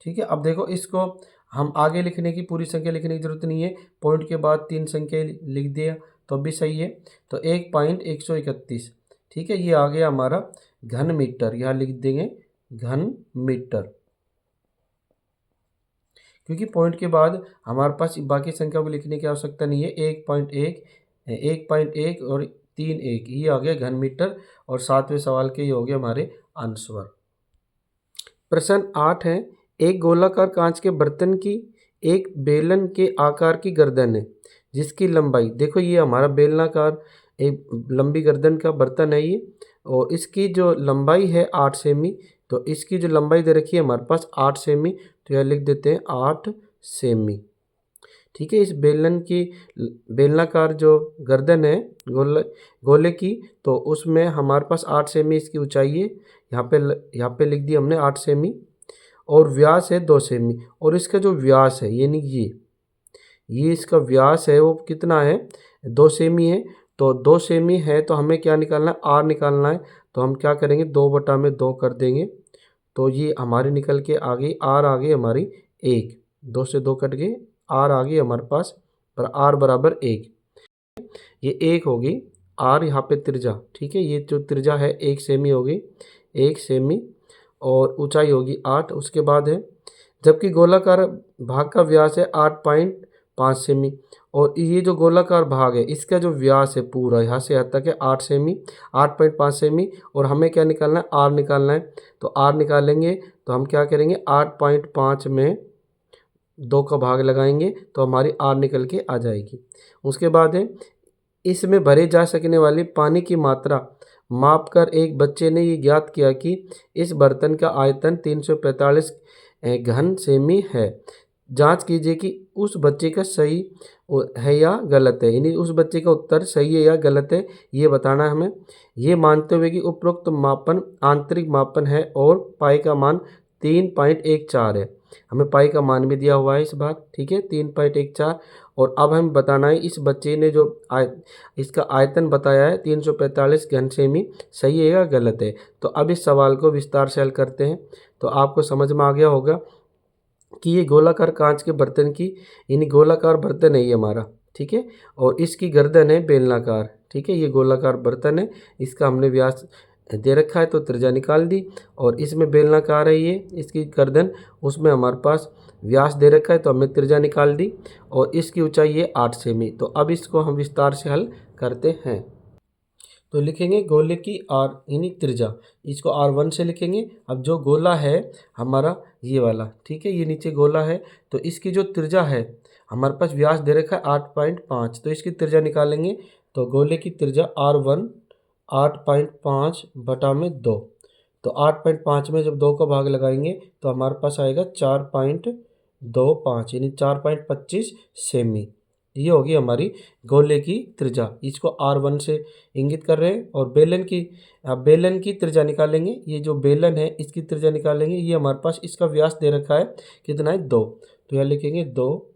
ठीक है, अब देखो इसको हम आगे लिखने की, पूरी संख्या लिखने की ज़रूरत नहीं है, पॉइंट के बाद 3 संख्या लिख दिया तो भी सही है। तो 1.131, ठीक है, ये आ गया हमारा घन मीटर, यहाँ लिख देंगे घन मीटर, क्योंकि पॉइंट के बाद हमारे पास बाकी संख्या को लिखने की आवश्यकता नहीं है। 1.1, 1.1 और 3.1, ये आ गया घन मीटर, और 7वें सवाल के ये हो गए हमारे आंसर। प्रश्न 8 है, एक गोलाकार कांच के बर्तन की एक बेलन के आकार की गर्दन है जिसकी लंबाई, देखो ये हमारा बेलनाकार एक लंबी गर्दन का बर्तन है ये, और इसकी जो लंबाई है 8 सेमी, तो इसकी जो लंबाई दे रखी है हमारे पास 8 सेमी, तो यह लिख देते हैं 8 सेमी। ठीक है, इस बेलन की बेलनाकार जो गर्दन है गोले की, तो उसमें हमारे पास 8 सेमी इसकी ऊंचाई है, यहाँ पे लिख दिया हमने 8 सेमी, और व्यास है 2 सेमी, और इसका जो व्यास है यानी ये इसका व्यास है वो कितना है, 2 सेमी है, तो 2 सेमी है तो हमें क्या निकालना है, आर निकालना है, तो हम क्या करेंगे 2/2 कर देंगे, तो ये हमारी निकल के आ गई, आर आ गई हमारी 1, 2 से 2 कट गए, आर आ गई हमारे पास, पर आर बराबर 1, ये 1 होगी, आर यहाँ पे त्रिज्या, ठीक है, ये जो त्रिज्या है 1 सेमी होगी, 1 सेमी, और ऊंचाई होगी 8, उसके बाद है, जबकि गोलाकार भाग का व्यास है 8.5 सेमी, और ये जो गोलाकार भाग है इसका जो व्यास है पूरा यहाँ से यहाँ तक है 8 सेमी, 8.5 सेमी, और हमें क्या निकालना है, आर निकालना है, तो आर निकालेंगे तो हम क्या करेंगे 8.5 में 2 का भाग लगाएंगे तो हमारी आर निकल के आ जाएगी। उसके बाद है, इसमें भरे जा सकने वाली पानी की मात्रा मापकर एक बच्चे ने ये ज्ञात किया कि इस बर्तन का आयतन 345 घन सेमी है। जांच कीजिए कि उस बच्चे का सही है या गलत है, यानी उस बच्चे का उत्तर सही है या गलत है ये बताना है हमें, ये मानते हुए कि उपरोक्त मापन आंतरिक मापन है और पाई का मान 3.14 है। हमें पाई का मान भी दिया हुआ है इस बार, ठीक है, 3.14, और अब हमें बताना है इस बच्चे ने जो इसका आयतन बताया है 345 घन सेमी, सही है या गलत है। तो अब इस सवाल को विस्तार से हल करते हैं, तो आपको समझ में आ गया होगा कि ये गोलाकार कांच के बर्तन की, यानी गोलाकार बर्तन है ये हमारा, ठीक है, और इसकी गर्दन है बेलनाकार, ठीक है, ये गोलाकार बर्तन है, इसका हमने व्यास दे रखा है तो त्रिज्या निकाल दी, और इसमें बेलनाकार है ये इसकी गर्दन, उसमें हमारे पास व्यास दे रखा है तो हमने त्रिज्या निकाल दी, और इसकी ऊंचाई है 8 सेमी। तो अब इसको हम विस्तार से हल करते हैं, तो लिखेंगे गोले की आर यानी त्रिज्या, इसको R1 से लिखेंगे। अब जो गोला है हमारा ये वाला, ठीक है, ये नीचे गोला है, तो इसकी जो त्रिज्या है हमारे पास व्यास दे रखा है 8.5, तो इसकी त्रिज्या निकालेंगे, तो गोले की त्रिज्या R1 8.5/2, तो 8.5 में जब 2 का भाग लगाएंगे तो हमारे पास आएगा 4.25 यानी 4.25 सेमी, ये होगी हमारी गोले की त्रिज्या। इसको R1 से इंगित कर रहे हैं, और बेलन की त्रिज्या निकालेंगे, ये जो बेलन है इसकी त्रिज्या निकालेंगे, ये हमारे पास इसका व्यास दे रखा है कितना है 2, तो यहाँ लिखेंगे 2,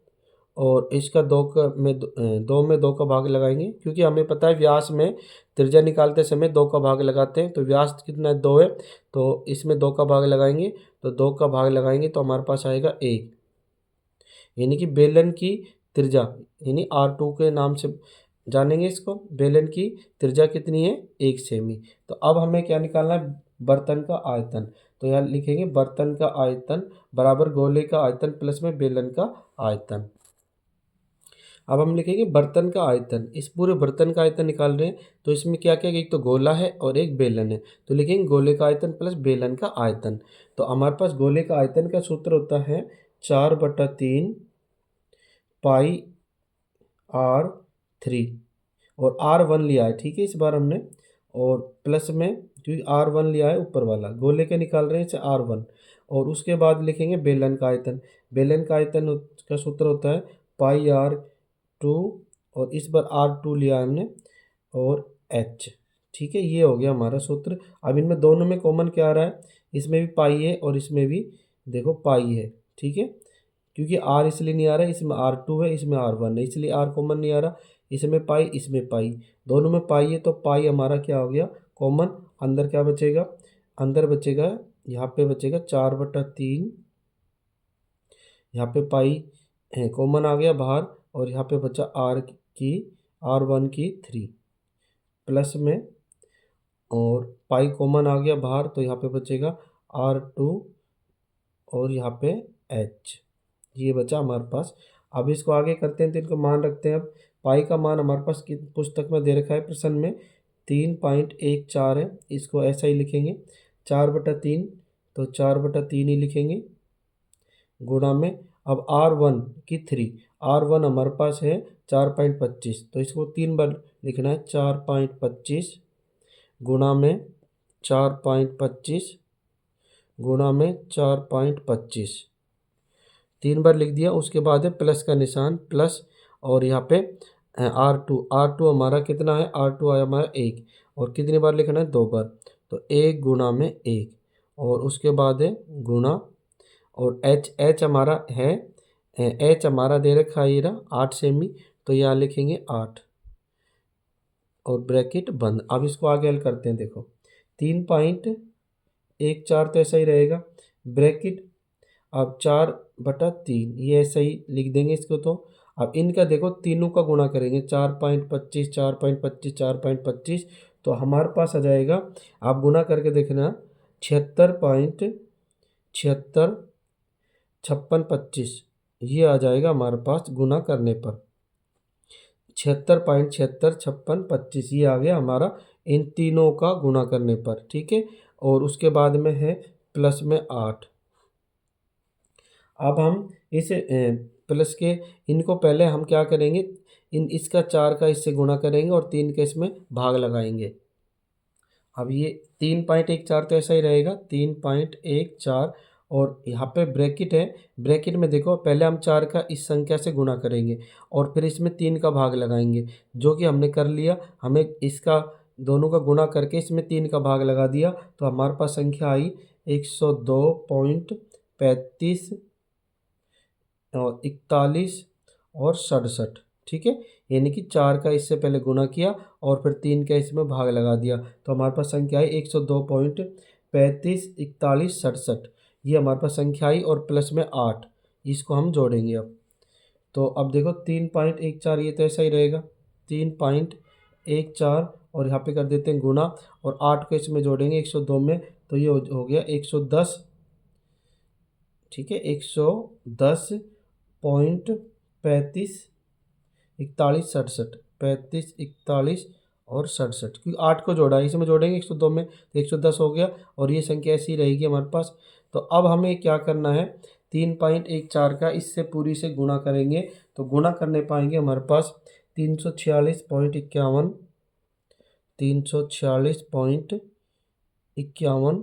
और इसका 2 में 2 का भाग लगाएंगे, क्योंकि हमें पता है व्यास में त्रिज्या निकालते समय 2 का भाग लगाते हैं, तो व्यास कितना है 2 है, तो इसमें 2 का भाग लगाएंगे, तो 2 का भाग लगाएंगे तो हमारे पास आएगा 1, यानी कि बेलन की त्रिज्या यानी R2 के नाम से जानेंगे इसको, बेलन की त्रिज्या कितनी है 1 सेमी। तो अब हमें क्या निकालना है, बर्तन का आयतन, तो यहाँ लिखेंगे बर्तन का आयतन बराबर गोले का आयतन प्लस में बेलन का आयतन। अब हम लिखेंगे बर्तन का आयतन, इस पूरे बर्तन का आयतन निकाल रहे हैं, तो इसमें क्या क्या, एक तो गोला है और एक बेलन है, तो लिखेंगे गोले का आयतन प्लस बेलन का आयतन। तो हमारे पास गोले का आयतन का सूत्र होता है 4/3 पाई R3, और R1 लिया है, ठीक है, इस बार हमने, और प्लस में क्योंकि R1 लिया है ऊपर वाला, गोले के निकाल रहे हैं इसे R1, और उसके बाद लिखेंगे बेलन का आयतन, बेलन का आयतन का सूत्र होता है पाई R2, और इस बार R2 लिया है हमने, और H, ठीक है, ये हो गया हमारा सूत्र। अब इनमें दोनों में कॉमन क्या आ रहा है, इसमें भी पाई है और इसमें भी देखो पाई है, ठीक है, क्योंकि आर इसलिए नहीं आ रहा है, इसमें R2 है, इसमें R1 है, इसलिए आर कॉमन नहीं आ रहा। इसमें पाई, इसमें पाई, दोनों में पाई है, तो पाई हमारा क्या हो गया कॉमन। अंदर क्या बचेगा, अंदर बचेगा, यहाँ पे बचेगा 4/3, यहाँ पे पाई है कॉमन आ गया बाहर, और यहाँ पे बचा R1 की 3 प्लस में, और पाई कॉमन आ गया बाहर, तो यहाँ पे बचेगा R2 और यहाँ पे H, ये बचा हमारे पास। अब इसको आगे करते हैं तो इनको मान रखते हैं। अब पाई का मान हमारे पास की पुस्तक में दे रखा है प्रश्न में 3.14 है, इसको ऐसा ही लिखेंगे 4/3, तो 4/3 ही लिखेंगे गुणा में। अब R1 की 3, R1 हमारे पास है 4.25, तो इसको 3 बार लिखना है 4.25 गुणा में 4.25 गुणा में 4.25, 3 बार लिख दिया। उसके बाद है प्लस का निशान, प्लस, और यहाँ पे R2 हमारा कितना है, R2 आया हमारा 1, और कितनी बार लिखना है 2 बार, तो 1 गुणा में 1, और उसके बाद है गुणा, और H हमारा है, H हमारा दे रखा है 8 सेमी, तो यहाँ लिखेंगे 8 और ब्रैकेट बंद। अब इसको आगे हल करते हैं, देखो 3.14 तो ऐसा ही रहेगा, ब्रैकेट, अब 4/3 ये ऐसा ही लिख देंगे इसको। तो अब इनका देखो तीनों का गुणा करेंगे, 4.25 4.25 4.25, तो हमारे पास आ जाएगा, आप गुणा करके देखना 76.76 5625, ये आ जाएगा हमारे पास गुणा करने पर 76.76 5625, ये आ गया हमारा इन तीनों का गुणा करने पर, ठीक है। और उसके बाद में है प्लस में 8। अब हम इस प्लस के इनको पहले हम क्या करेंगे, इसका 4 का इससे गुणा करेंगे और 3 का इसमें भाग लगाएंगे। अब ये 3.14 तो ऐसा ही रहेगा 3.14, और यहाँ पे ब्रैकेट है, ब्रैकेट में देखो पहले हम 4 का इस संख्या से गुणा करेंगे और फिर इसमें 3 का भाग लगाएंगे, जो कि हमने कर लिया। हमें इसका दोनों का गुणा करके इसमें 3 का भाग लगा दिया, तो हमारे पास संख्या आई 102.35 और 41 और 67, ठीक है। यानी कि 4 का इससे पहले गुणा किया और फिर 3 का इसमें भाग लगा दिया, तो हमारे पास संख्या आई 102.35 41 67, ये हमारे पास संख्या आई, और प्लस में 8, इसको हम जोड़ेंगे अब। तो अब देखो 3.14 ये तो ऐसा ही रहेगा 3.14, और यहाँ पे कर देते हैं गुणा, और 8 को इसमें जोड़ेंगे 102 में, तो ये हो गया 110, ठीक है, 110.35 41 67 35 41 और 67, क्योंकि 8 को जोड़ा है, इसमें जोड़ेंगे 102 में तो 110 हो गया, और ये संख्या ऐसी रहेगी हमारे पास। तो अब हमें क्या करना है, 3.14 का इससे पूरी से गुणा करेंगे, तो गुणा करने पाएंगे हमारे पास 346.51 346.51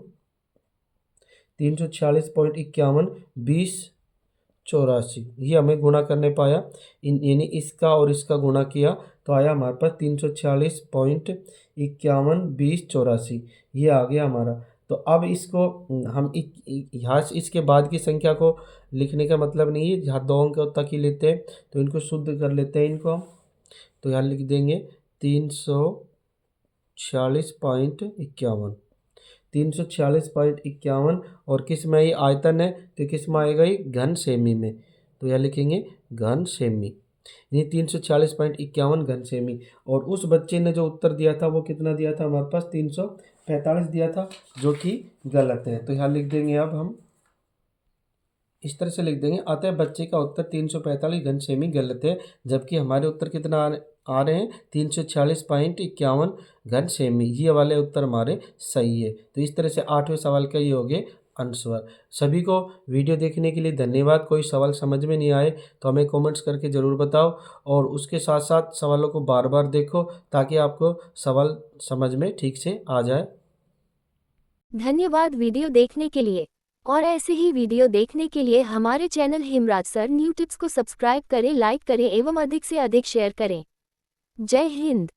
346.51 20 84, ये हमें गुणा करने पाया, यानी इसका और इसका गुणा किया तो आया हमारे पास 346.51 20 84, ये आ गया हमारा। तो अब इसको हम यहाँ इसके बाद की संख्या को लिखने का मतलब नहीं है, यहाँ 2 अंक तक ही लेते हैं, तो इनको शुद्ध कर लेते हैं इनको हम। तो यहाँ लिख देंगे 346.51 346.51, और किस में ये आयतन है तो किस में आएगा, ये घन सेमी में, तो यह लिखेंगे घन सेमी, यानी 346.51 घन सेमी। और उस बच्चे ने जो उत्तर दिया था वो कितना दिया था, हमारे पास 345 दिया था, जो कि गलत है। तो यहाँ लिख देंगे, अब हम इस तरह से लिख देंगे, अतः बच्चे का उत्तर 345 घन सेमी गलत है, जबकि हमारे उत्तर कितना आ रहे हैं 346.51 घन सेमी, ये वाले उत्तर हमारे सही है। तो इस तरह से 8वें सवाल का ये हो गए आंसर। सभी को वीडियो देखने के लिए धन्यवाद। कोई सवाल समझ में नहीं आए तो हमें कमेंट्स करके ज़रूर बताओ, और उसके साथ साथ सवालों को बार बार देखो ताकि आपको सवाल समझ में ठीक से आ जाए। धन्यवाद वीडियो देखने के लिए, और ऐसे ही वीडियो देखने के लिए हमारे channel Hemraj sir new tips को सब्सक्राइब करें, लाइक करें एवं अधिक से अधिक शेयर करें। जय हिंद।